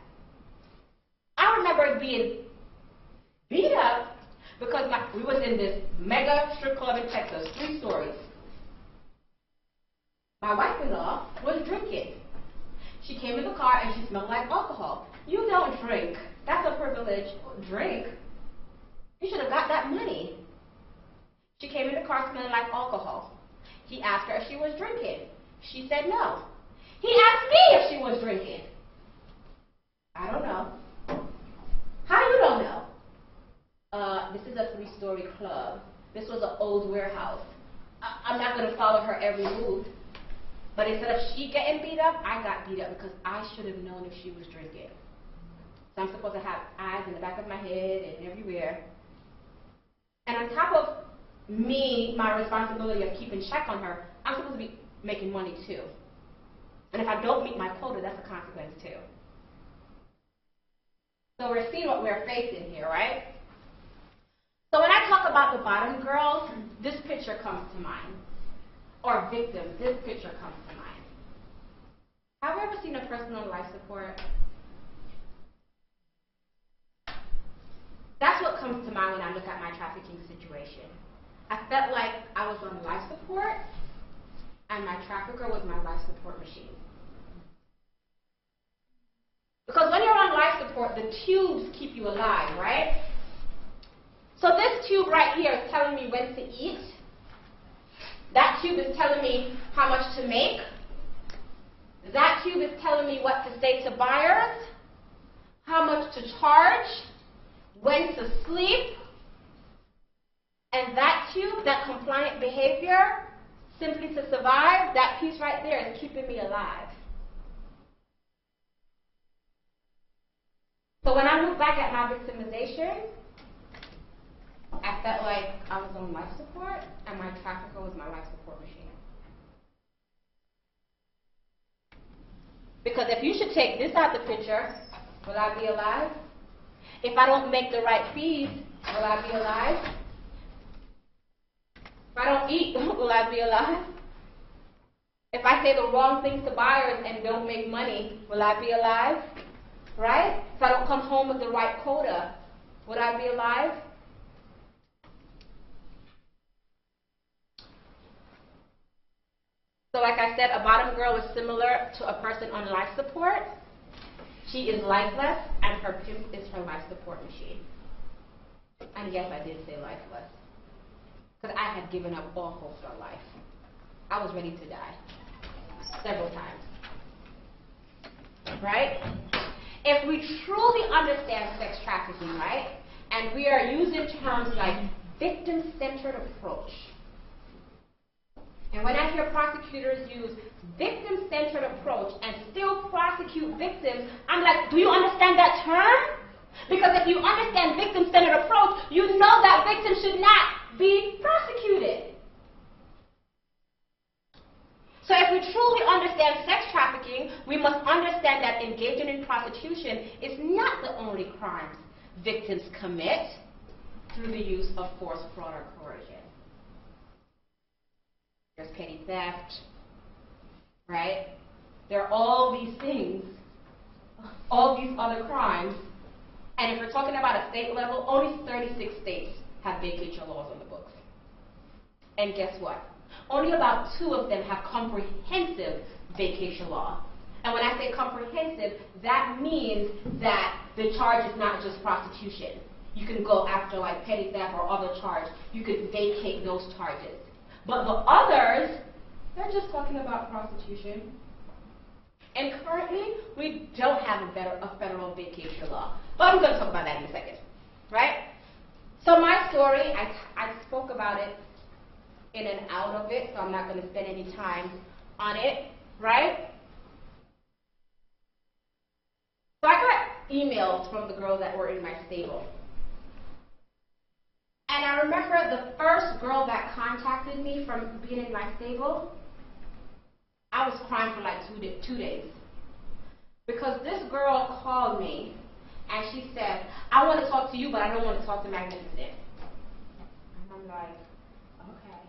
I remember being beat up because we was in this mega strip club in Texas, 3 stories. My wife-in-law was drinking. She came in the car and she smelled like alcohol. You don't drink. That's a privilege. Drink. You should have got that money. She came in the car smelling like alcohol. He asked her if she was drinking. She said no. He asked me if she was drinking. I don't know. How you don't know? This is a 3-story club. This was an old warehouse. I'm not going to follow her every move. But instead of she getting beat up, I got beat up because I should have known if she was drinking. So I'm supposed to have eyes in the back of my head and everywhere. And on top of me, my responsibility of keeping check on her, I'm supposed to be making money too. And if I don't meet my quota, that's a consequence too. So we're seeing what we're facing here, right? So when I talk about the bottom girls, this picture comes to mind. Or victims, this picture comes to mind. Have you ever seen a person on life support? That's what comes to mind when I look at my trafficking situation. I felt like I was on life support, and my trafficker was my life support machine. Because when you're on life support, the tubes keep you alive, right? So this tube right here is telling me when to eat. That tube is telling me how much to make. That tube is telling me what to say to buyers, how much to charge, when to sleep. And that tube, that compliant behavior, simply to survive, that piece right there is keeping me alive. So when I look back at my victimization, I felt like I was on life support and my trafficker was my life support machine. Because if you should take this out of the picture, will I be alive? If I don't make the right fees, will I be alive? If I don't eat, will I be alive? If I say the wrong things to buyers and don't make money, will I be alive? Right? If I don't come home with the right quota, would I be alive? So like I said, a bottom girl is similar to a person on life support. She is lifeless, and her pimp is her life support machine. And yes, I did say lifeless. Because I had given up all hope for life. I was ready to die. Several times. Right? If we truly understand sex trafficking, right, and we are using terms like victim-centered approach, and when I hear prosecutors use victim-centered approach and still prosecute victims, I'm like, do you understand that term? Because if you understand victim-centered approach, you know that victims should not be prosecuted. So if we truly understand sex trafficking, we must understand that engaging in prostitution is not the only crimes victims commit through the use of force, fraud, or coercion. There's petty theft, right? There are all these things, all these other crimes. And if we're talking about a state level, only 36 states have vacation laws on the books. And guess what? Only about 2 of them have comprehensive vacation law. And when I say comprehensive, that means that the charge is not just prostitution. You can go after like petty theft or other charge. You could vacate those charges. But the others, they're just talking about prostitution. And currently, we don't have a federal vacation law. But I'm going to talk about that in a second, right? So my story, I spoke about it in and out of it, so I'm not going to spend any time on it, right? So I got emails from the girls that were in my stable. And I remember the first girl that contacted me from being in my stable, I was crying for like 2 days. Because this girl called me and she said, I want to talk to you, but I don't want to talk to Magnificent. And I'm like, okay.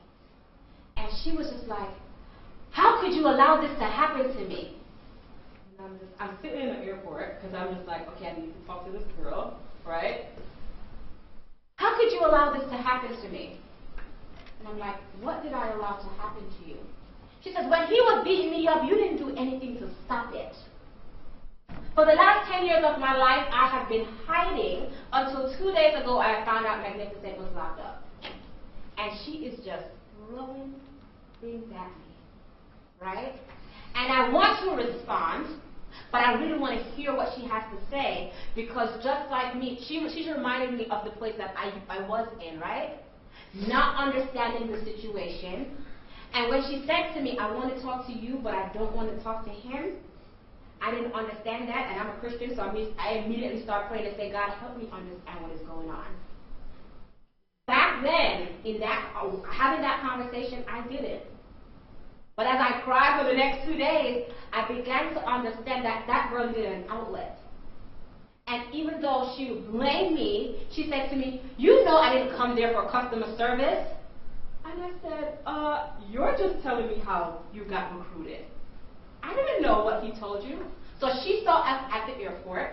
And she was just like, how could you allow this to happen to me? And I'm sitting in the airport because I'm just like, okay, I need to talk to this girl, right? How could you allow this to happen to me? And I'm like, what did I allow to happen to you? She says, when he was beating me up, you didn't do anything to stop it. For the last 10 years of my life, I have been hiding until 2 days ago I found out Magnificent was locked up. And she is just throwing things at me, right? And I want to respond, but I really want to hear what she has to say, because just like me, she's reminding me of the place that I was in, right? Not understanding the situation, And when she said to me, I want to talk to you, but I don't want to talk to him, I didn't understand that, and I'm a Christian, so I immediately start praying and say, God, help me understand what is going on. Back then, having that conversation, I did it. But as I cried for the next 2 days, I began to understand that that girl needed an outlet. And even though she would blame me, she said to me, you know I didn't come there for customer service. And I said, you're just telling me how you got recruited. I didn't know what he told you. So she saw us at the airport,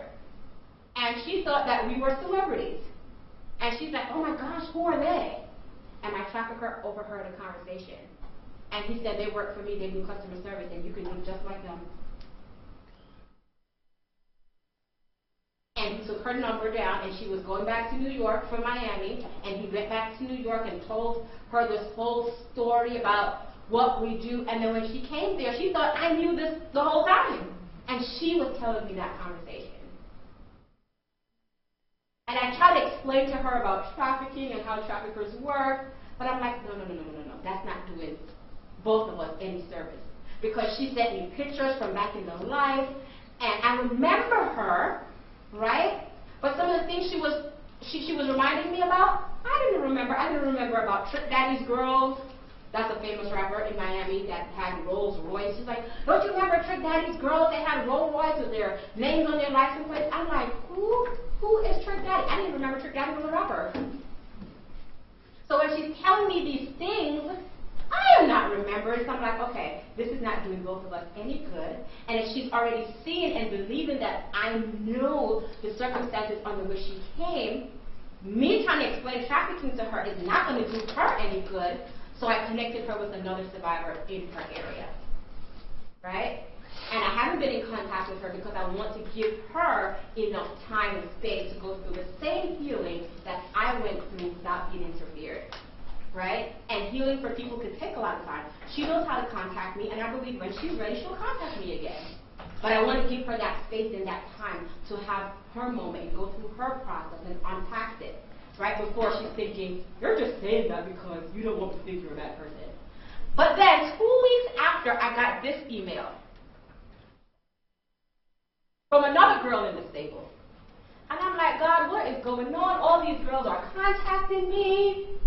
and she thought that we were celebrities. And she's like, oh my gosh, who are they? And my trafficker overheard a conversation. And he said, they work for me, they do customer service, and you can do just like them. And he took her number down, and she was going back to New York from Miami, and he went back to New York and told her this whole story about what we do. And then when she came there, she thought I knew this the whole time. And she was telling me that conversation. And I tried to explain to her about trafficking and how traffickers work, but I'm like, no, that's not doing both of us any service. Because she sent me pictures from back in the life, and I remember her, right? But some of the things she was reminding me about, I didn't remember. I didn't remember about Trick Daddy's Girls. That's a famous rapper in Miami that had Rolls Royce. She's like, don't you remember Trick Daddy's Girls? They had Rolls Royce with their names on their license plates. I'm like, who is Trick Daddy? I didn't even remember Trick Daddy was a rapper. So when she's telling me these things, I am not remembering. So I'm like, okay, this is not doing both of us any good. And if she's already seeing and believing that I know the circumstances under which she came, me trying to explain trafficking to her is not going to do her any good. So I connected her with another survivor in her area, right? And I haven't been in contact with her because I want to give her enough time and space to go through the same healing that I went through without being interfered, right? And healing for people could take a lot of time. She knows how to contact me, and I believe when she's ready, she'll contact me again. But I want to give her that space and that time to have her moment and go through her process and unpack it. Right before she's thinking, you're just saying that because you don't want to think you're a bad person. But then 2 weeks after, I got this email from another girl in the stable. And I'm like, God, what is going on? All these girls are contacting me.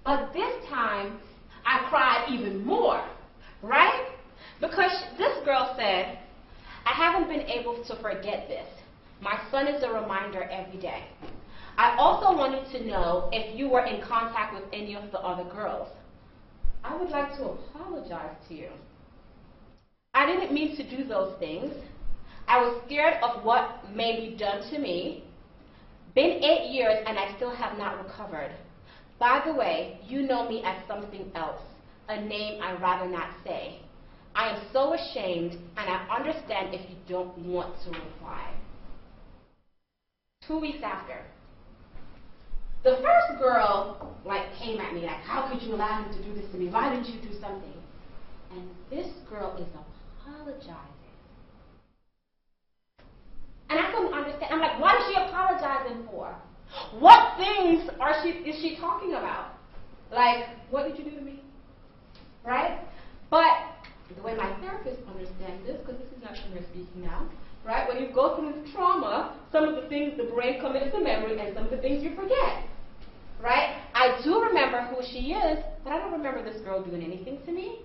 But this time, I cried even more, right? Because this girl said, I haven't been able to forget this. My son is a reminder every day. I also wanted to know if you were in contact with any of the other girls. I would like to apologize to you. I didn't mean to do those things. I was scared of what may be done to me. Been 8 years and I still have not recovered. By the way, you know me as something else, a name I'd rather not say. I am so ashamed, and I understand if you don't want to reply. 2 weeks after, the first girl came at me like, how could you allow him to do this to me? Why didn't you do something? And this girl is apologizing. And I couldn't understand. I'm like, what is she apologizing for? What things is she talking about? Like, what did you do to me? Right? But the way my therapist understands this, because this is not from her speaking now, right? When you go through trauma, some of the things the brain commits to memory and some of the things you forget. Right? I do remember who she is, but I don't remember this girl doing anything to me.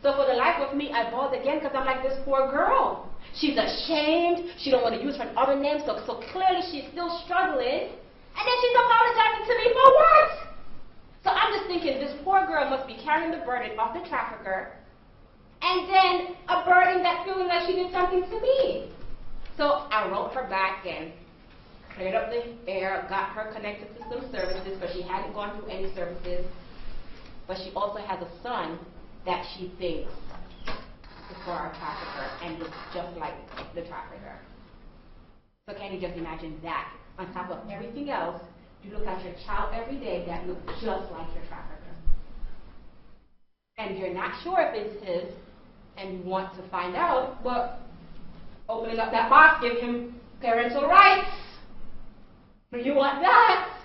So for the life of me, I bawled again because I'm like, this poor girl. She's ashamed. She don't want to use her other name, so clearly she's still struggling. And then she's apologizing to me for what? So I'm just thinking, this poor girl must be carrying the burden of the trafficker, and then a burden that's feeling like she did something to me. So I wrote her back and cleared up the air, got her connected to some services, but she hadn't gone through any services. But she also has a son that she thinks is for our trafficker and looks just like the trafficker. So can you just imagine that? On top of everything else, you look at your child every day that looks just like your trafficker. And you're not sure if it's his, and you want to find out, but opening up that box, give him parental rights. You want that.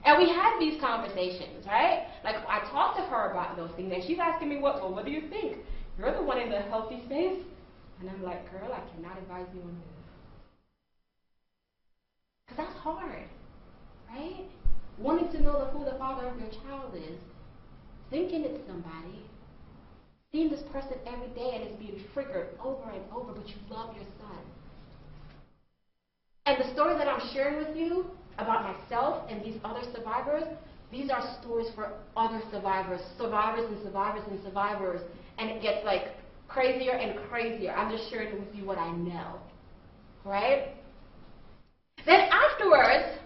And we had these conversations, right? Like, I talked to her about those things, and she's asking me, well, what do you think? You're the one in the healthy space. And I'm like, girl, I cannot advise you on this. Because that's hard, right? Wanting to know who the father of your child is, thinking it's somebody, seeing this person every day and it's being triggered over and over, but you love your son. And the story that I'm sharing with you about myself and these other survivors, these are stories for other survivors, survivors and survivors and survivors, and it gets like crazier and crazier. I'm just sharing with you what I know, right? Then afterwards,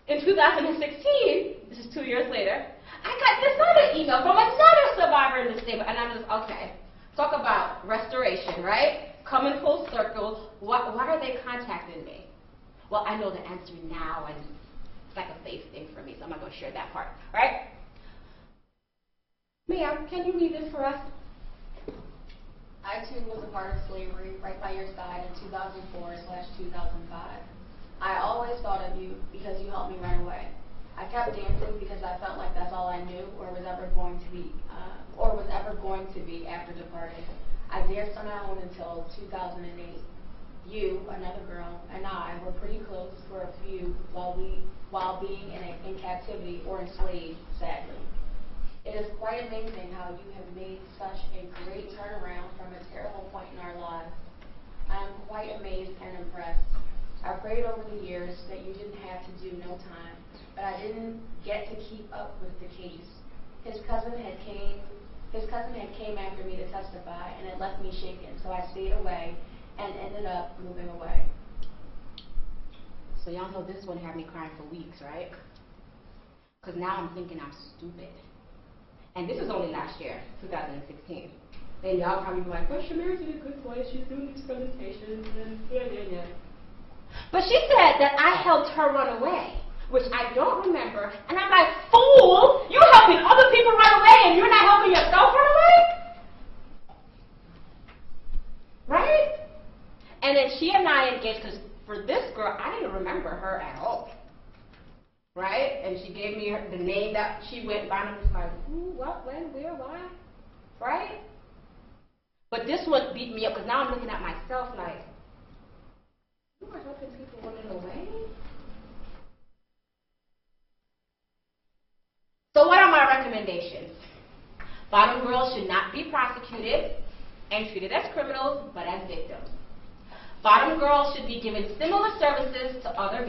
in 2016, this is 2 years later, I got this other email from another survivor in this neighborhood, and I'm just, okay, talk about restoration, right? Coming full circle, why are they contacting me? Well, I know the answer now, and it's like a faith thing for me, so I'm not going to share that part, right? Ma'am, can you read this for us? I too was a part of slavery right by your side in 2004/2005. I always thought of you because you helped me run away. I kept dancing because I felt like that's all I knew or was ever going to be after departing. I danced on my own until 2008. You, another girl, and I were pretty close for a few while being in captivity or enslaved, sadly. It is quite amazing how you have made such a great turnaround from a terrible point in our lives. I am quite amazed and impressed. I prayed over the years that you didn't have to do no time, but I didn't get to keep up with the case. His cousin had came after me to testify, and it left me shaken, so I stayed away and ended up moving away. So y'all know this one had me crying for weeks, right? Because now I'm thinking I'm stupid. And this was only last year, 2016. And y'all probably be like, well, Shamira's in a good place, she's doing these presentations, and yeah. But she said that I helped her run away, which I don't remember. And I'm like, fool, you're helping other people run away and you're not helping yourself run away? Right? And then she and I engaged, because for this girl, I didn't remember her at all. Right? And she gave me the name that she went by, and I was like, who, what, when, where, why? Right? But this one beat me up, because now I'm looking at myself like, you are helping people running away? So what are my recommendations? Bottom girls should not be prosecuted and treated as criminals, but as victims. Bottom girls should be given similar services to other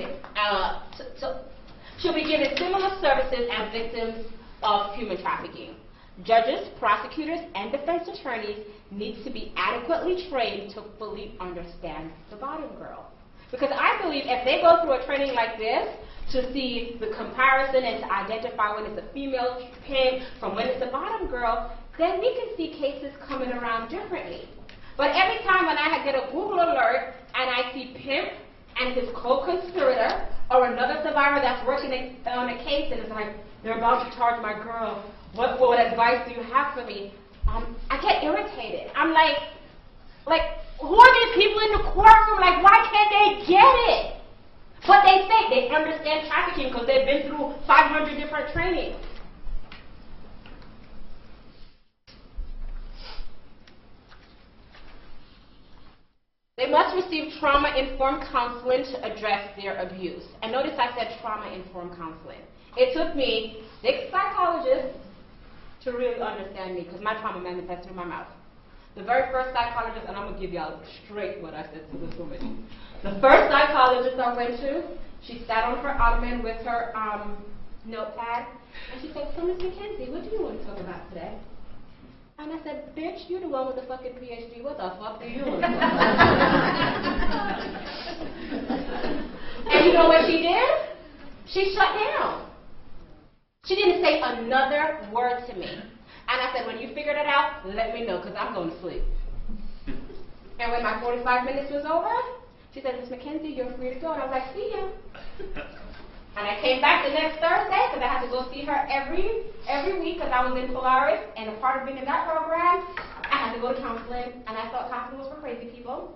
should be given similar services as victims of human trafficking. Judges, prosecutors, and defense attorneys need to be adequately trained to fully understand the bottom girl. Because I believe if they go through a training like this to see the comparison and to identify when it's a female pimp from when it's a bottom girl, then we can see cases coming around differently. But every time when I get a Google alert and I see pimp and his co-conspirator or another survivor that's working on a case and it's like, they're about to charge my girl, what advice do you have for me? I get irritated. I'm like, who are these people in the courtroom? Like, why can't they get it? But they say they understand trafficking because they've been through 500 different trainings. They must receive trauma-informed counseling to address their abuse. And notice I said trauma-informed counseling. It took me 6 psychologists to really understand me because my trauma manifests through my mouth. The very first psychologist, and I'm going to give y'all straight what I said to this woman. The first psychologist I went to, she sat on her ottoman with her notepad, and she said, so Ms. McKenzie, what do you want to talk about today? And I said, bitch, you the one with the fucking PhD. What the fuck do you want to talk about? And you know what she did? She shut down. She didn't say another word to me. And I said, when you figured it out, let me know, because I'm going to sleep. And when my 45 minutes was over, she said, Ms. McKenzie, you're free to go. And I was like, see ya. And I came back the next Thursday, because I had to go see her every week, because I was in Polaris. And a part of being in that program, I had to go to counseling. And I thought counseling was for crazy people.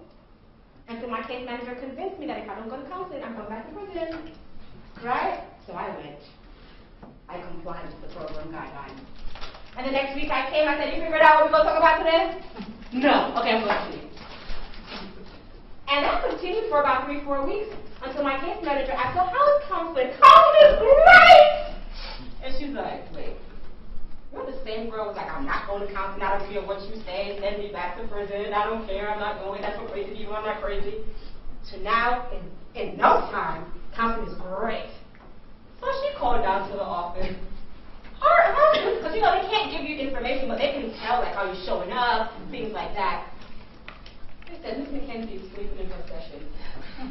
And so my case manager convinced me that if I don't go to counseling, I'm going back to prison. Right? So I went. compliance with the program guidelines. And the next week I came, I said, you figured out what we're going to talk about today? No. Okay, I'm going to leave. And that continued for about 3-4 weeks until my case manager asked, so how is counseling? Counseling is great! And she's like, wait, you're the same girl who's like, I'm not going to counseling, I don't care what you say, send me back to prison, I don't care, I'm not going, that's for crazy people, I'm not crazy. So now, in no time, counseling is great. So she called down to the office. Because, you know, they can't give you information, but they can tell, like, how you're showing up, things like that. They said, Ms. McKenzie is sleeping in her session.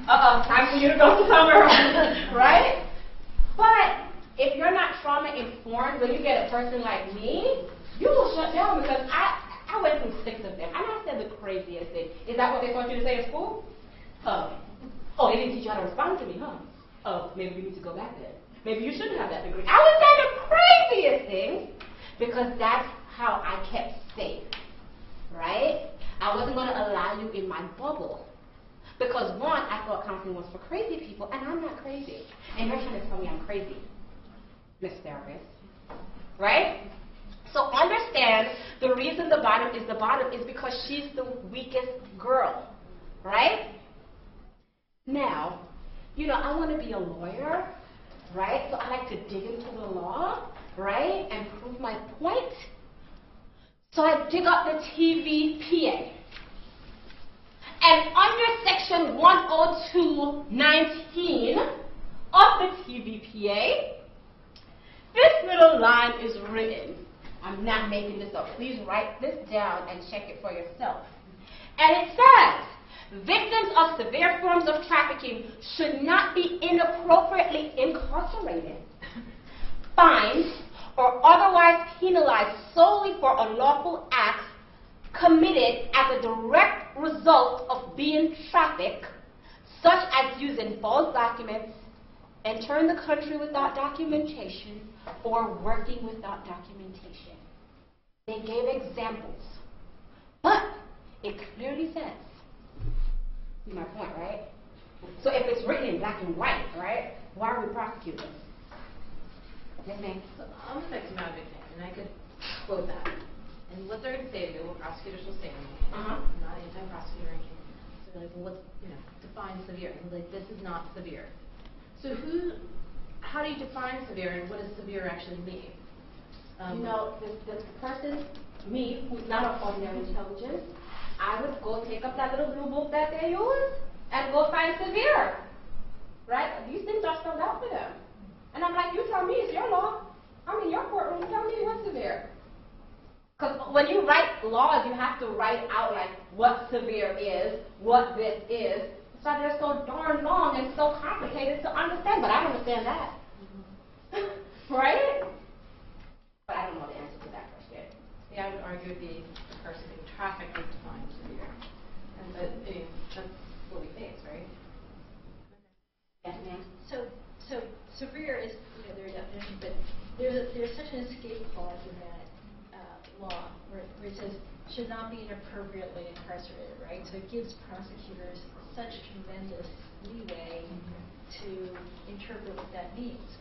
Time for you to go somewhere else, right? But if you're not trauma-informed, when you get a person like me, you will shut down because I went through 6 of them. And I said the craziest thing. Is that what they taught you to say in school? Oh, they didn't teach you how to respond to me, huh? Oh, maybe we need to go back there. Maybe you shouldn't have that degree. I would say the craziest things because that's how I kept safe, right? I wasn't going to allow you in my bubble because, one, I thought counseling was for crazy people, and I'm not crazy. And you're trying to tell me I'm crazy, Miss Therapist, right? So understand the reason the bottom is because she's the weakest girl, right? Now, you know, I want to be a lawyer, right? So I like to dig into the law, right, and prove my point. So I dig up the TVPA. And under section 102.19 of the TVPA, this little line is written. I'm not making this up. Please write this down and check it for yourself. And it says, victims of severe forms of trafficking should not be inappropriately incarcerated, fined, or otherwise penalized solely for unlawful acts committed as a direct result of being trafficked, such as using false documents, entering the country without documentation, or working without documentation. They gave examples, but it clearly says, see my point, right? So if it's written in black and white, right, why are we prosecuting? Yes, ma'am? So I'm a victim advocate, and I could quote that. And what they're going to say to me, what prosecutors will say to me, I'm not an anti-prosecutor or anything. So they're like, well, what's, define severe? And I'm like, this is not severe. So how do you define severe, and what does severe actually mean? The person, me, who's not of ordinary intelligence, I would go take up that little blue book that they use and go find severe, right? These things are spelled out for them. And I'm like, you tell me, it's your law. I'm in your courtroom, tell me what's severe. Because when you write laws, you have to write out like what severe is, what this is. So they're so darn long and so complicated to understand, but I don't understand that. Right? But I don't know the answer to that question. Yeah, I would argue it'd be the person being trafficked is defined severe. And that's what we face, right? Yes, ma'am. So severe is, their definition, but there's such an escape clause in that law where it says should not be inappropriately incarcerated, right? So it gives prosecutors such tremendous leeway to interpret what that means.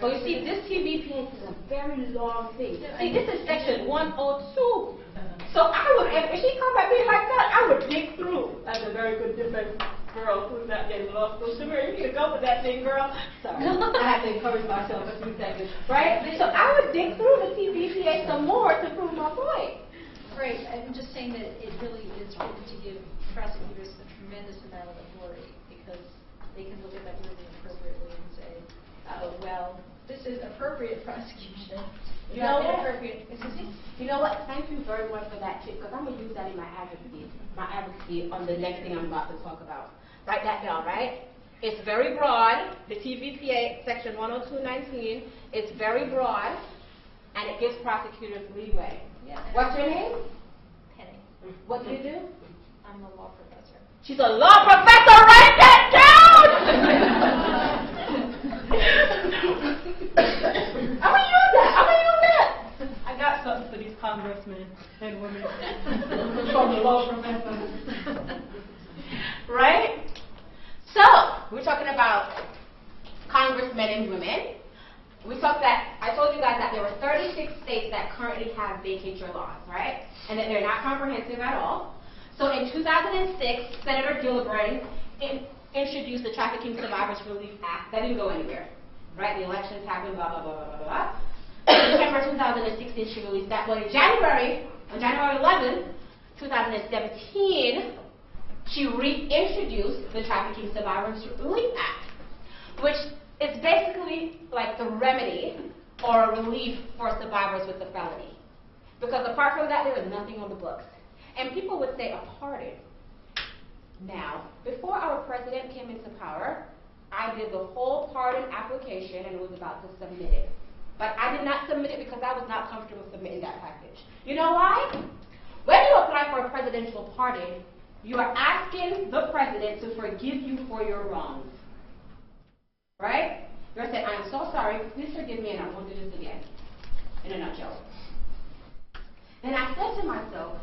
Well, you see, this TVPA is a very long thing. See, this is section 102. So I would, if she comes at me like that, I would dig through. That's a very good defense girl who's not getting law school. Shamir, you need to go with that thing, girl. Sorry, I have to encourage myself a few seconds, right? So I would dig through the TVPA some more to prove my point. Right, I'm just saying that it really is written to give prosecutors a tremendous amount of authority because they can look at that word appropriately and say, oh, well, this is appropriate prosecution. You know what? Excuse me? You know what? Thank you very much for that tip, because I'm going to use that in my advocacy on the next thing I'm about to talk about. Write that down, right? It's very broad. The TVPA, section 102.19, it's very broad, and it gives prosecutors leeway. Yeah. What's your name? Penny. What do you do? I'm a law professor. She's a law professor. Write that down! I'm going to use that. I got something for these congressmen and women from the law professors. Right? So, we're talking about congressmen and women. I told you guys that there were 36 states that currently have vacatur laws, right? And that they're not comprehensive at all. So in 2006, Senator Gillibrand introduced the Trafficking Survivors Relief Act. That didn't go anywhere, right? The elections happened, blah, blah, blah, blah, blah, blah. In December 2016, she released that. But on January 11, 2017, she reintroduced the Trafficking Survivors Relief Act, which is basically like the remedy or a relief for survivors with a felony. Because apart from that, there was nothing on the books. And people would say a pardon. Now, before our president came into power, I did the whole pardon application and was about to submit it. But I did not submit it because I was not comfortable submitting that package. You know why? When you apply for a presidential pardon, you are asking the president to forgive you for your wrongs. Right? You're saying, I am so sorry, please forgive me and I won't do this again. In a nutshell. Then I said to myself,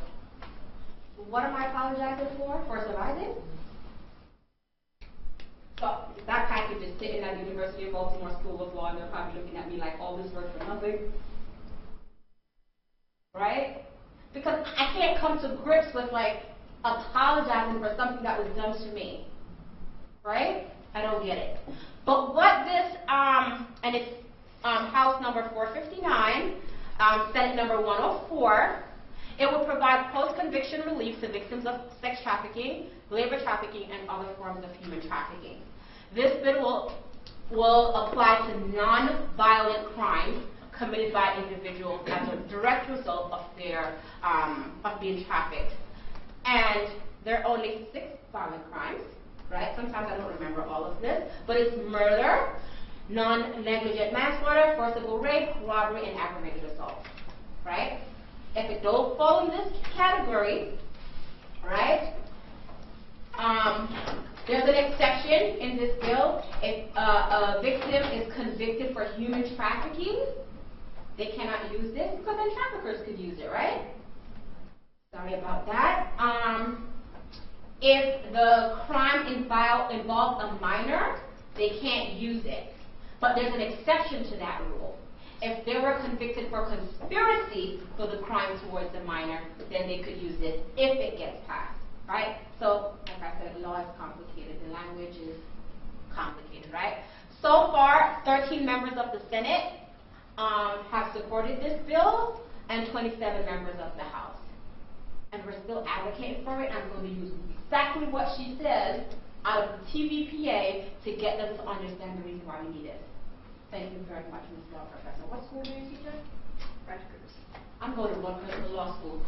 what am I apologizing for? For surviving? So that package is sitting at the University of Baltimore School of Law and they're probably looking at me like all this work for nothing. Right? Because I can't come to grips with like apologizing for something that was done to me. Right? I don't get it. But what this, and it's House number 459, Senate number 104, it will provide post-conviction relief to victims of sex trafficking, labor trafficking, and other forms of human trafficking. This bill will apply to non-violent crimes committed by individuals as a direct result of their of being trafficked. And there are only 6 violent crimes, right? Sometimes I don't remember all of this, but it's murder, non-negligent manslaughter, forcible rape, robbery, and aggravated assault, right? If it don't fall in this category, right, there's an exception in this bill. If a victim is convicted for human trafficking, they cannot use this because then traffickers could use it, right? Sorry about that. If the crime involves a minor, they can't use it. But there's an exception to that rule. If they were convicted for conspiracy for the crime towards a minor, then they could use it if it gets passed, right? So, like I said, law is complicated. The language is complicated, right? So far, 13 members of the Senate have supported this bill, and 27 members of the House. And we're still advocating for it. I'm going to use exactly what she says out of the TVPA to get them to understand the reason why we need it. Thank you very much, Ms. Law Professor. What school do you teach at? Rutgers. I'm going to Rutgers Law School.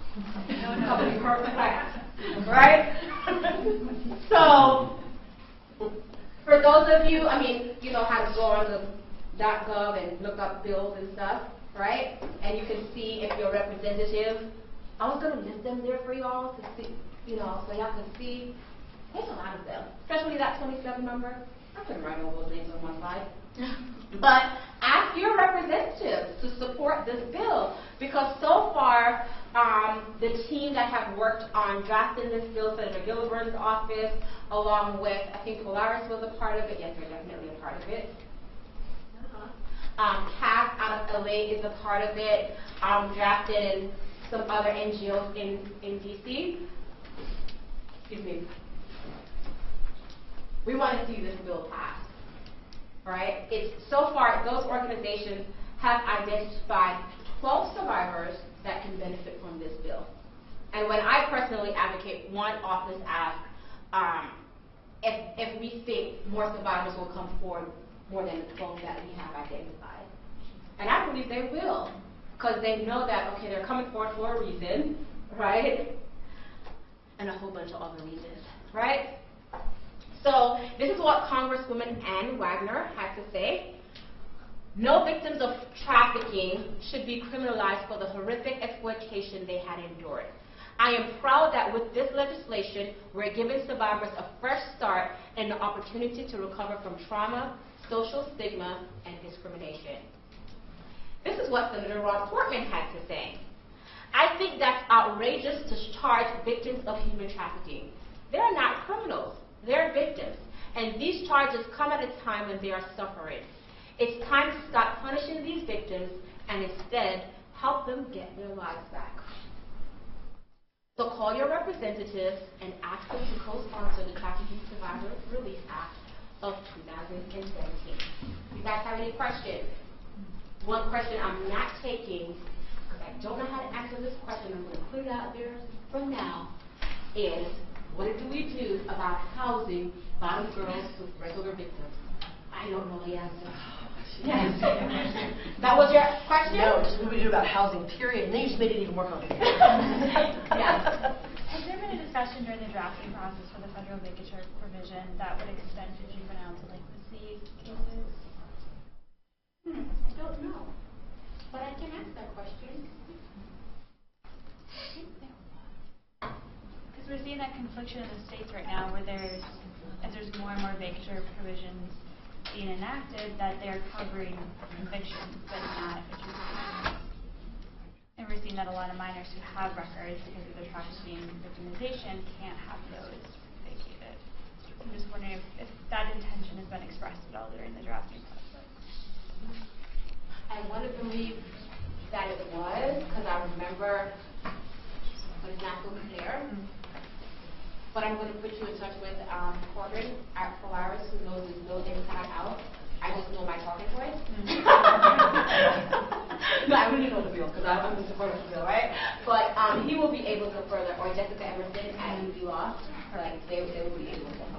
Coming first class, right? So, for those of you, I mean, you know how to go on the .gov and look up bills and stuff, right? And you can see if your representative. I was going to list them there for y'all to see, you know, so y'all can see. There's a lot of them, especially that 27 number. I couldn't write all those names on one slide. But ask your representatives to support this bill because so far the team that have worked on drafting this bill, Senator Gillibrand's office, along with, I think Polaris was a part of it. Yes, they're definitely a part of it. CAF out of LA is a part of it, drafted in some other NGOs in DC. Excuse me. We want to see this bill passed, right? So far, those organizations have identified 12 survivors that can benefit from this bill. And when I personally advocate, one office asks if we think more survivors will come forward more than the 12 that we have identified. And I believe they will, because they know that, okay, they're coming forward for a reason, right? And a whole bunch of other reasons, right? So this is what Congresswoman Ann Wagner had to say. No victims of trafficking should be criminalized for the horrific exploitation they had endured. I am proud that with this legislation, we're giving survivors a fresh start and the opportunity to recover from trauma, social stigma, and discrimination. This is what Senator Rob Portman had to say. I think that's outrageous to charge victims of human trafficking. They're not criminals. They're victims. And these charges come at a time when they are suffering. It's time to stop punishing these victims and instead help them get their lives back. So call your representatives and ask them to co-sponsor the Trafficking Survivor Relief Act of 2017. You guys have any questions? One question I'm not taking, because I don't know how to answer this question, I'm going to put it out there for now, is what do we do about housing bottom girls with regular victims? I don't know the answer. Yes. That was your question? No, just what do we do about housing, period, and then you just made it even more complicated. Yes. Has there been a discussion during the drafting process for the federal vacatur provision that would extend to juvenile delinquency cases? I don't know. But I can ask that question. Because we're seeing that confliction in the states right now where as there's more and more vacatur provisions being enacted, that they're covering convictions but not adjudication. And we're seeing that a lot of minors who have records because of their trafficking victimization can't have those vacated. I'm just wondering if that intention has been expressed at all during the drafting process. I want to believe that it was, because I remember, but it's not so clear. But I'm going to put you in touch with Corbin at Polaris, who knows his nose inside out. I just know my talking points. No, I really know the bill, because I'm the supporter of the bill, right? But he will be able to further, or Jessica Emerson at UB Law, like they will be able to help.